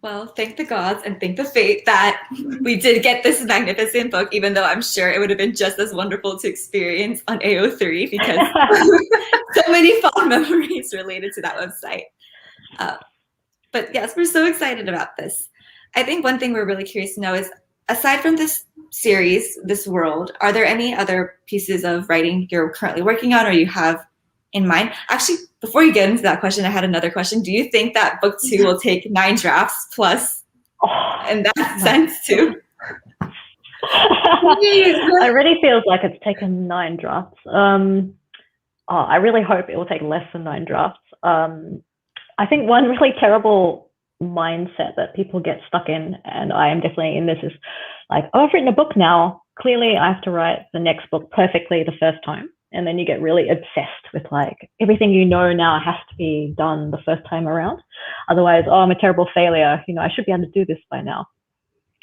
Well, thank the gods and thank the fate that we did get this magnificent book, even though I'm sure it would have been just as wonderful to experience on AO3 because so many fond memories related to that website. But yes, we're so excited about this. I think one thing we're really curious to know is, aside from this series, this world, are there any other pieces of writing you're currently working on or you have in mind? Actually, before you get into that question, I had another question. Do you think that book 2 will take 9 drafts plus in that sense too? It really feels like it's taken 9 drafts. I really hope it will take less than 9 drafts. I think one really terrible mindset that people get stuck in, and I am definitely in this, is like, oh, I've written a book now. Clearly, I have to write the next book perfectly the first time. And then you get really obsessed with like everything you know now has to be done the first time around. Otherwise, oh, I'm a terrible failure. You know, I should be able to do this by now.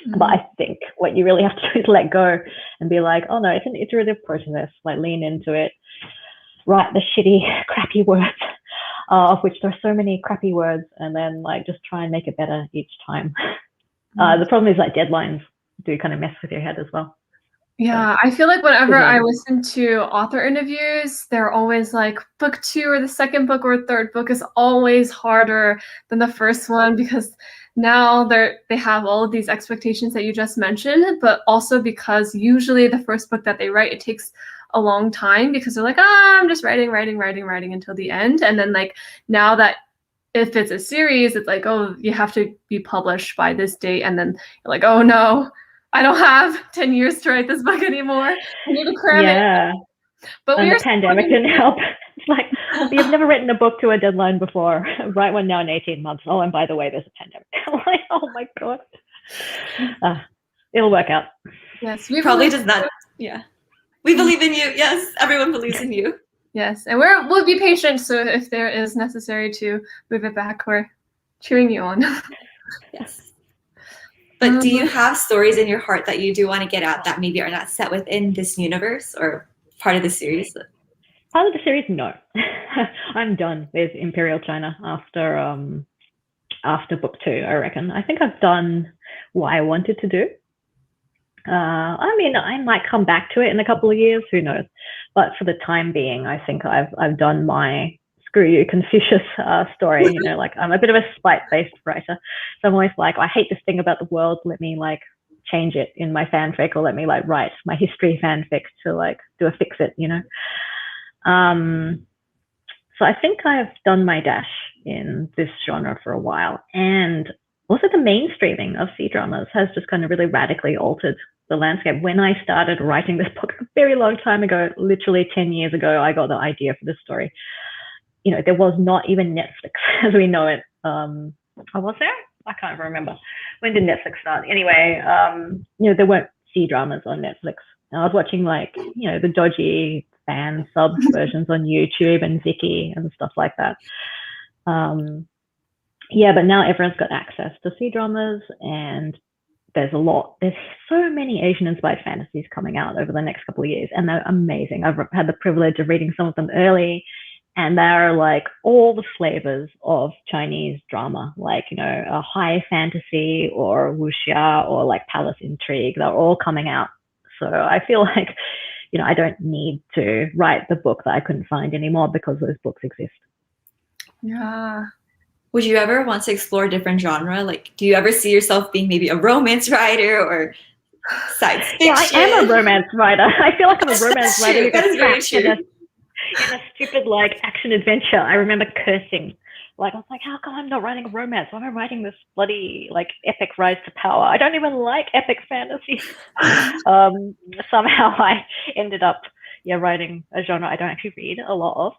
Mm-hmm. But I think what you really have to do is let go and be like, oh no, it's an iterative process. Like, lean into it. Write the shitty, crappy words, of which there are so many crappy words, and then like just try and make it better each time. The problem is like deadlines do kind of mess with your head as well. Yeah, I feel like whenever I listen to author interviews, they're always like, book 2 or the second book or third book is always harder than the first one, because now they have all of these expectations that you just mentioned, but also because usually the first book that they write, it takes a long time because they're like, I'm just writing until the end. And then like now that if it's a series, it's like, oh, you have to be published by this date. And then you're like, oh no, I don't have 10 years to write this book anymore. I need to cram it. But and the pandemic didn't help. It's like, you've never written a book to a deadline before. Write one now in 18 months. Oh, and by the way, there's a pandemic. I'm like, oh my God. It'll work out. Yes, we probably does not. Yeah. We believe in you. Yes, everyone believes in you. Yes, and we'll be patient. So if there is necessary to move it back, we're cheering you on. Yes. But do you have stories in your heart that you do want to get out that maybe are not set within this universe or part of the series? Part of the series, no. I'm done with Imperial China after book 2, I reckon. I think I've done what I wanted to do. I mean, I might come back to it in a couple of years, who knows? But for the time being, I think I've done my screw you Confucius story. You know, like, I'm a bit of a spite-based writer, so I'm always like, I hate this thing about the world. Let me like change it in my fanfic, or let me like write my history fanfic to like do a fix it. You know. So So I think I've done my dash in this genre for a while. And also the mainstreaming of C-dramas has just kind of really radically altered the landscape. When I started writing this book a very long time ago, literally 10 years ago, I got the idea for this story. You know, there was not even Netflix as we know it. Was there? I can't even remember. When did Netflix start? Anyway, you know, there weren't C-dramas on Netflix. And I was watching, like, you know, the dodgy fan sub versions on YouTube and Viki and stuff like that. Yeah, but now everyone's got access to C-dramas, and there's so many Asian-inspired fantasies coming out over the next couple of years, and they're amazing. I've had the privilege of reading some of them early, and they're like all the flavors of Chinese drama, like, you know, a high fantasy or wuxia or like palace intrigue. They're all coming out. So I feel like, you know, I don't need to write the book that I couldn't find anymore because those books exist. Yeah. Would you ever want to explore a different genre? Like, do you ever see yourself being maybe a romance writer or science fiction? Yeah, I am a romance writer. I feel like I'm a romance writer. That is very true. In a stupid, like, action adventure. I remember cursing. Like, I was like, how come I'm not writing a romance? Why am I writing this bloody, like, epic rise to power? I don't even like epic fantasy. Somehow I ended up, writing a genre I don't actually read a lot of.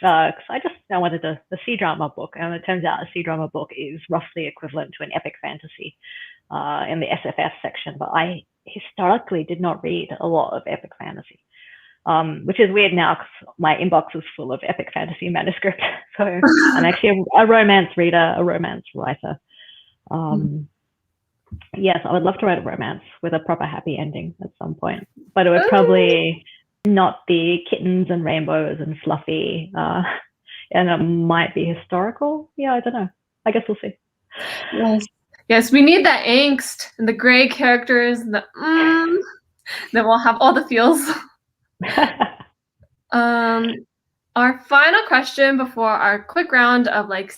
Because I wanted a C-drama book, and it turns out a C-drama book is roughly equivalent to an epic fantasy in the SFS section. But I historically did not read a lot of epic fantasy, which is weird now because my inbox is full of epic fantasy manuscripts. So I'm actually a romance reader, a romance writer. Yes, I would love to write a romance with a proper happy ending at some point, but it would probably not be kittens and rainbows and fluffy, and it might be historical. Yeah, I don't know. I guess we'll see. Yes, we need that angst and the gray characters. Then we'll have all the feels. Our final question before our quick round of like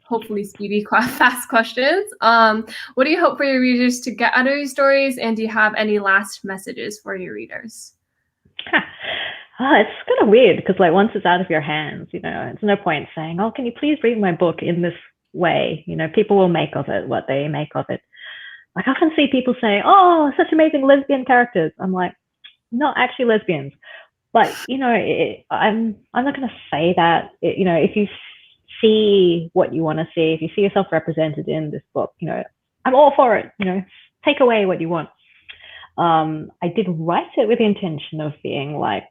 hopefully speedy, fast questions. What do you hope for your readers to get out of these stories, and do you have any last messages for your readers? It's kind of weird because, like, once it's out of your hands, you know, it's no point saying, "Oh, can you please read my book in this way?" You know, people will make of it what they make of it. Like, I often see people say, "Oh, such amazing lesbian characters." I'm like, not actually lesbians, but you know, I'm not going to say that. You know, if you see what you want to see, if you see yourself represented in this book, you know, I'm all for it. You know, take away what you want. I did write it with the intention of being like,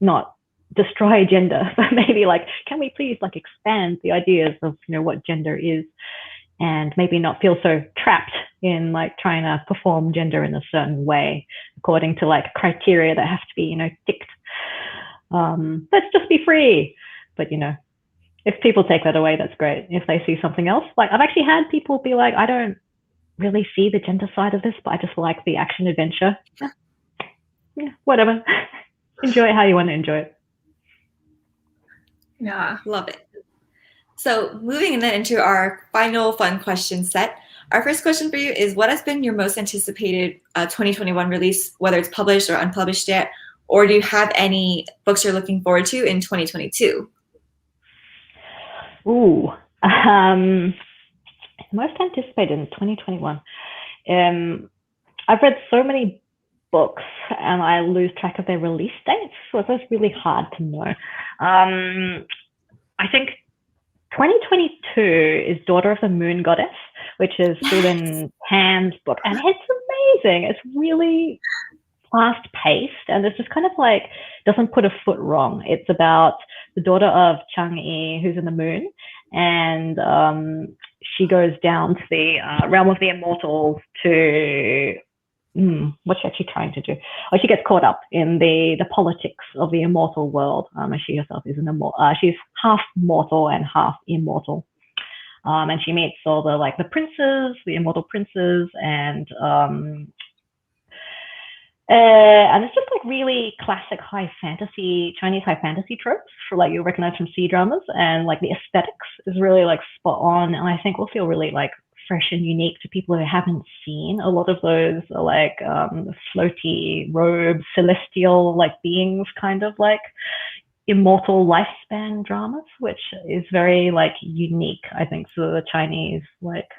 not destroy gender, but maybe like, can we please like expand the ideas of, you know, what gender is, and maybe not feel so trapped in like trying to perform gender in a certain way according to like criteria that have to be, you know, ticked. Let's just be free. But, you know, if people take that away, that's great. If they see something else, like I've actually had people be like, I don't really see the gender side of this, but I just like the action adventure. Yeah, whatever. Enjoy it how you want to enjoy it. Yeah, love it. So moving then into our final fun question set. Our first question for you is, what has been your most anticipated 2021 release, whether it's published or unpublished yet, or do you have any books you're looking forward to in 2022? Ooh, most anticipated in 2021. I've read so many books and I lose track of their release dates, so it's really hard to know. I think 2022 is Daughter of the Moon Goddess, which is Sulan Han's book, and it's amazing. It's really fast paced, and it's just kind of like doesn't put a foot wrong. It's about the daughter of Chang'e, who's in the moon, and she goes down to the realm of the immortals to what's she actually trying to do? Oh, she gets caught up in the politics of the immortal world. And she herself is she's half mortal and half immortal. And she meets all the princes, the immortal princes, and it's just like really classic Chinese high fantasy tropes for like you recognize from C-dramas, and like the aesthetics is really like spot on, and I think will feel really like fresh and unique to people who haven't seen a lot of those like floaty robes, celestial like beings kind of like immortal lifespan dramas, which is very like unique, I think, to the Chinese like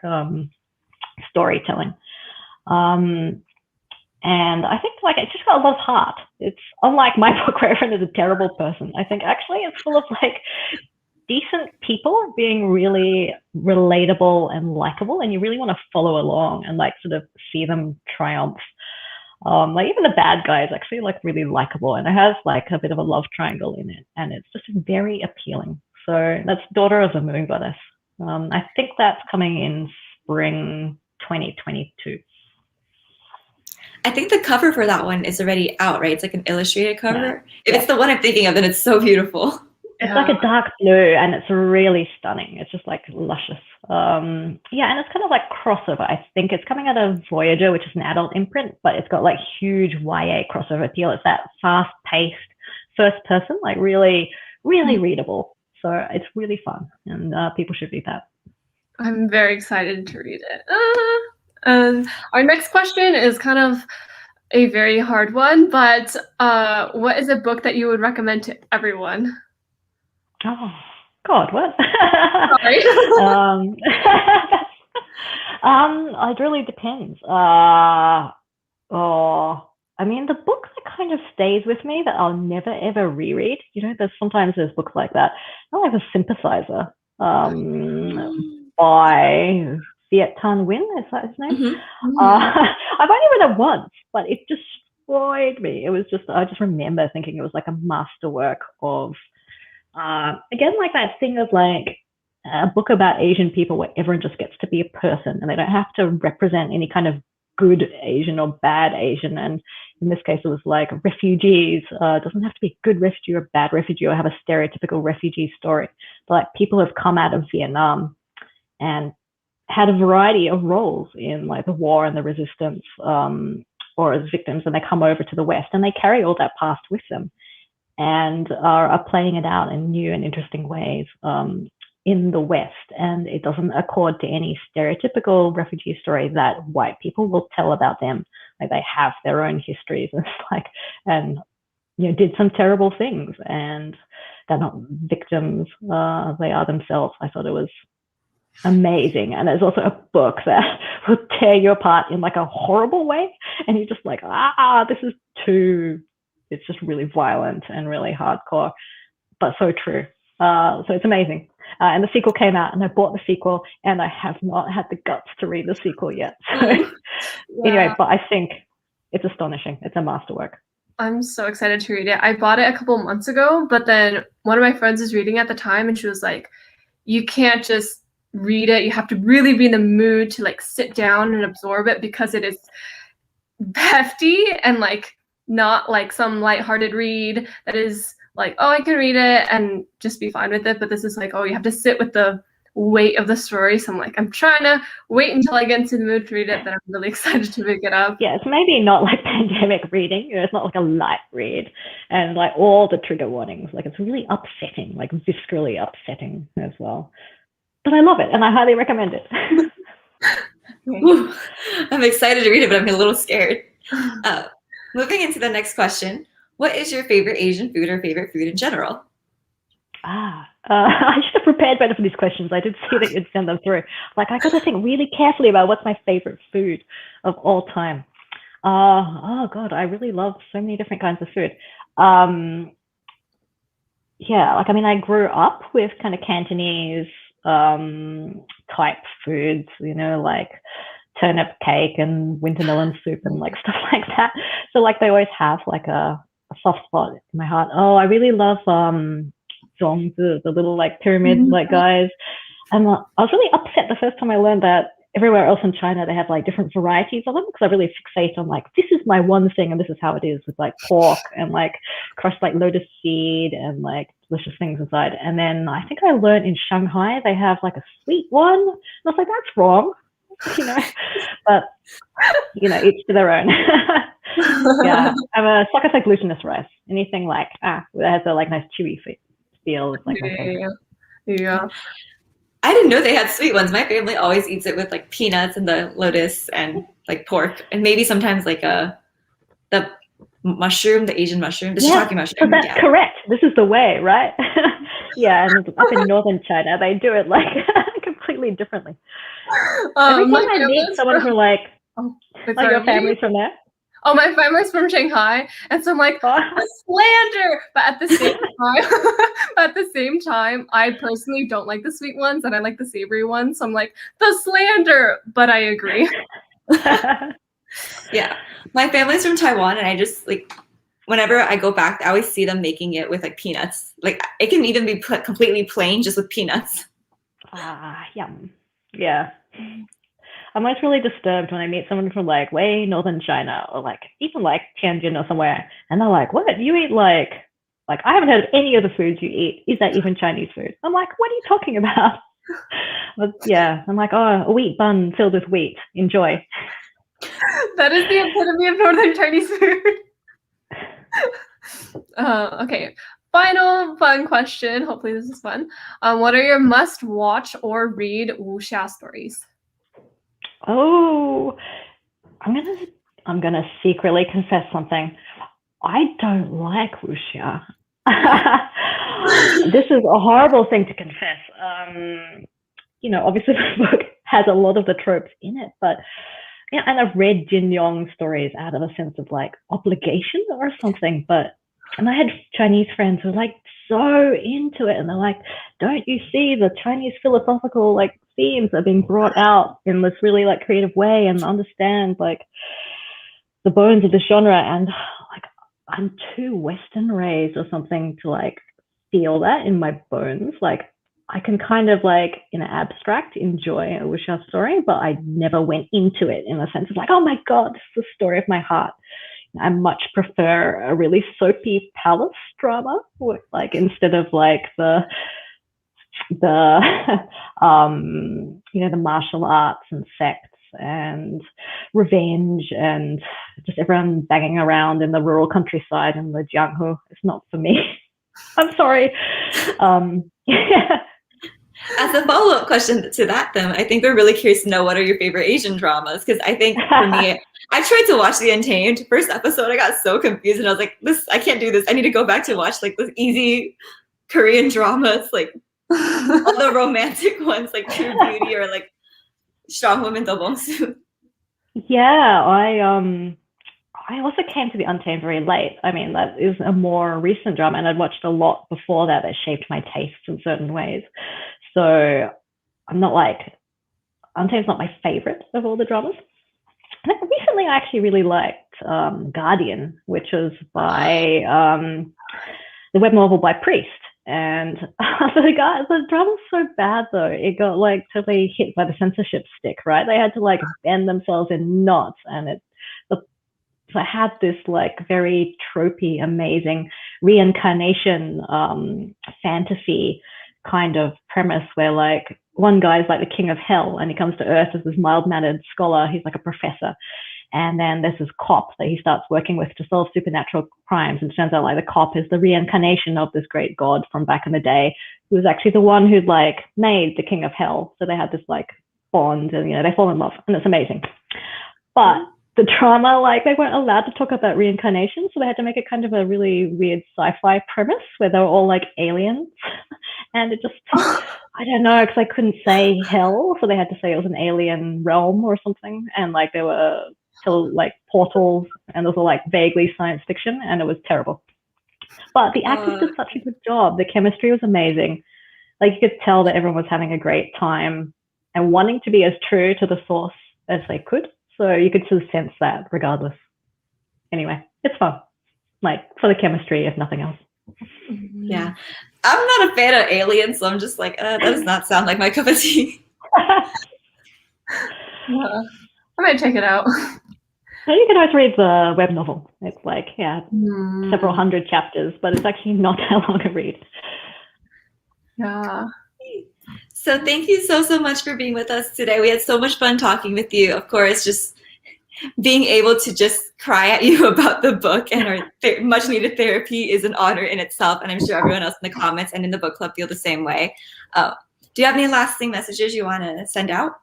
storytelling. And I think like it's just got a lot of heart. It's unlike my book where everyone is a terrible person. I think actually it's full of like decent people being really relatable and likable, and you really want to follow along and like sort of see them triumph. Like even the bad guy is actually like really likable, and it has like a bit of a love triangle in it, and it's just very appealing. So that's Daughter of the Moon Goddess. I think that's coming in spring 2022. I think the cover for that one is already out, right? It's like an illustrated cover. If it's the one I'm thinking of, then it's so beautiful. It's like a dark blue, and it's really stunning. It's just like luscious. And it's kind of like crossover. I think it's coming out of Voyager, which is an adult imprint, but it's got like huge YA crossover appeal. It's that fast-paced first person, like really, really readable. So it's really fun, and people should read that. I'm very excited to read it. And our next question is kind of a very hard one, but what is a book that you would recommend to everyone? Oh, God, what? Sorry. It really depends. I mean, the book that kind of stays with me that I'll never, ever reread, you know, there's books like that. I like The Sympathizer by Viet Thanh Nguyen, is that his name? Mm-hmm. I've only read it once, but it destroyed me. I just remember thinking it was like a masterwork of, again, like that thing of like a book about Asian people where everyone just gets to be a person and they don't have to represent any kind of good Asian or bad Asian. And in this case, it was like refugees. It doesn't have to be a good refugee or a bad refugee or have a stereotypical refugee story. But like people have come out of Vietnam and had a variety of roles in like the war and the resistance, or as victims, and they come over to the West and they carry all that past with them and are playing it out in new and interesting ways in the West. And it doesn't accord to any stereotypical refugee story that white people will tell about them. Like they have their own histories and you know, did some terrible things, and they're not victims, they are themselves. I thought it was amazing. And there's also a book that will tear you apart in like a horrible way, and you're just like, this is too, it's just really violent and really hardcore, but so true. So it's amazing. And the sequel came out, and I bought the sequel, and I have not had the guts to read the sequel yet. So anyway, but I think it's astonishing. It's a masterwork. I'm so excited to read it. I bought it a couple months ago, but then one of my friends was reading at the time, and she was like, you can't just read it. You have to really be in the mood to like sit down and absorb it, because it is hefty and like not like some lighthearted read that is like, oh, I can read it and just be fine with it. But this is like, oh, you have to sit with the weight of the story. So I'm like, I'm trying to wait until I get into the mood to read it, but I'm really excited to pick it up. Yeah, it's maybe not like pandemic reading. You know, it's not like a light read, and like all the trigger warnings. Like it's really upsetting, like viscerally upsetting as well. But I love it, and I highly recommend it. Ooh, I'm excited to read it, but I'm a little scared. Moving into the next question, what is your favorite Asian food or favorite food in general? I should have prepared better for these questions. I did see that you'd send them through. Like, I got to think really carefully about what's my favorite food of all time. Oh God, I really love so many different kinds of food. Yeah, like, I mean, I grew up with kind of Cantonese type foods, you know, like turnip cake and winter melon soup and like stuff like that. So like they always have like a soft spot in my heart. Oh, I really love zongzi, the little like pyramid like guys. And I was really upset the first time I learned that everywhere else in China they have like different varieties of them, because I really fixate on like, this is my one thing and this is how it is, with like pork and like crushed like lotus seed and like delicious things inside. And then I think I learned in Shanghai they have like a sweet one, and I was like, that's wrong, you know. But you know, each to their own. Yeah, I'm a sucker for glutinous rice. Anything like that has a like nice chewy feel is like my favorite. Yeah. I didn't know they had sweet ones. My family always eats it with like peanuts and the lotus and like pork, and maybe sometimes like the mushroom, the Asian mushroom, the shiitake So mushroom. that's correct. This is the way, right? Yeah, and up in northern China, they do it like completely differently. Every time I meet someone who like, your family's from there? Oh, my family's from Shanghai, and so I'm like, slander. But at the same time, I personally don't like the sweet ones, and I like the savory ones. So I'm like, the slander. But I agree. Yeah, my family's from Taiwan, and I just like, whenever I go back, I always see them making it with like peanuts. Like it can even be completely plain, just with peanuts. Yum. Yeah. I'm always really disturbed when I meet someone from like way northern China or like even like Tianjin or somewhere, and they're like, "What? You eat like I haven't heard of any of the foods you eat. Is that even Chinese food?" I'm like, "What are you talking about?" But yeah, I'm like, "Oh, a wheat bun filled with wheat. Enjoy." That is the epitome of northern Chinese food. Okay. Final fun question. Hopefully this is fun. What are your must-watch or read wuxia stories? Oh, I'm gonna secretly confess something. I don't like wuxia. This is a horrible thing to confess. Obviously the book has a lot of the tropes in it, but and I've read Jin Yong stories out of a sense of like obligation or something, and I had Chinese friends who were like so into it, and they're like, "Don't you see the Chinese philosophical like themes are being brought out in this really like creative way, and understand like the bones of the genre?" And like, I'm too Western raised or something to like feel that in my bones. Like I can kind of like in an abstract enjoy a wuxia story, but I never went into it in a sense of like, oh my God, this is the story of my heart. I much prefer a really soapy palace drama, like instead of like the the martial arts and sects and revenge and just everyone banging around in the rural countryside and the Jianghu. It's not for me. I'm sorry. Yeah. As a follow-up question to that, then, I think we're really curious to know what are your favorite Asian dramas? Because I think for me, I tried to watch The Untamed. First episode, I got so confused, and I was like, I can't do this. I need to go back to watch like the easy Korean dramas, like all the romantic ones, like True Beauty or like Strong Women Do Bongsu. Yeah, I also came to The Untamed very late. I mean, that is a more recent drama, and I'd watched a lot before that shaped my tastes in certain ways. So I'm not like, Untamed's not my favorite of all the dramas. And recently I actually really liked Guardian, which was by the web novel by Priest. And the drama's so bad though. It got like totally hit by the censorship stick, right? They had to like bend themselves in knots, and so I had this like very tropey, amazing reincarnation fantasy kind of premise where like one guy is like the king of hell, and he comes to Earth as this mild-mannered scholar. He's like a professor. And then there's this cop that he starts working with to solve supernatural crimes. And it turns out like the cop is the reincarnation of this great god from back in the day, who was actually the one who'd like made the king of hell. So they had this like bond, and they fall in love, and it's amazing. But the drama, like they weren't allowed to talk about reincarnation, so they had to make it kind of a really weird sci-fi premise where they were all like aliens. And it just, I don't know, because I couldn't say hell, so they had to say it was an alien realm or something. And like there were still like portals, and those were like vaguely science fiction, and it was terrible. But the actors did such a good job. The chemistry was amazing. Like you could tell that everyone was having a great time and wanting to be as true to the source as they could. So you could sort of sense that regardless. Anyway, it's fun. Like for the chemistry, if nothing else. Yeah. I'm not a fan of aliens, so I'm just like, that does not sound like my cup of tea. Yeah. I might check it out. You can always read the web novel. It's like, several hundred chapters, but it's actually not that long a read. Yeah. So thank you so much for being with us today. We had so much fun talking with you. Of course, just being able to just cry at you about the book and our much needed therapy is an honor in itself. And I'm sure everyone else in the comments and in the book club feel the same way. Do you have any lasting messages you want to send out?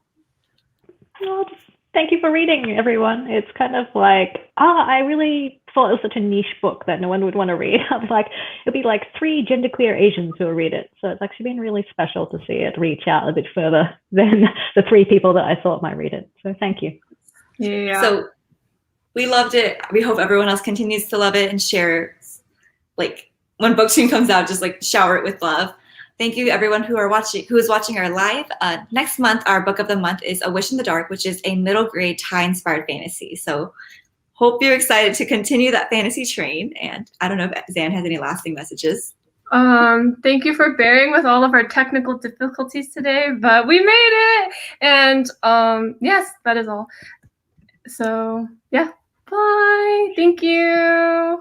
Well, just Thank you for reading, everyone. It's kind of like, I really thought it was such a niche book that no one would want to read. I was like, it'll be like 3 genderqueer Asians who will read it. So it's actually been really special to see it reach out a bit further than the 3 people that I thought might read it. So thank you. Yeah. So we loved it. We hope everyone else continues to love it and share. Like when BookTube comes out, just like shower it with love. Thank you everyone who is watching our live. Next month, our book of the month is A Wish in the Dark, which is a middle grade Thai-inspired fantasy. So hope you're excited to continue that fantasy train. And I don't know if Zan has any lasting messages. Thank you for bearing with all of our technical difficulties today, but we made it. And yes, that is all. So yeah, bye. Thank you.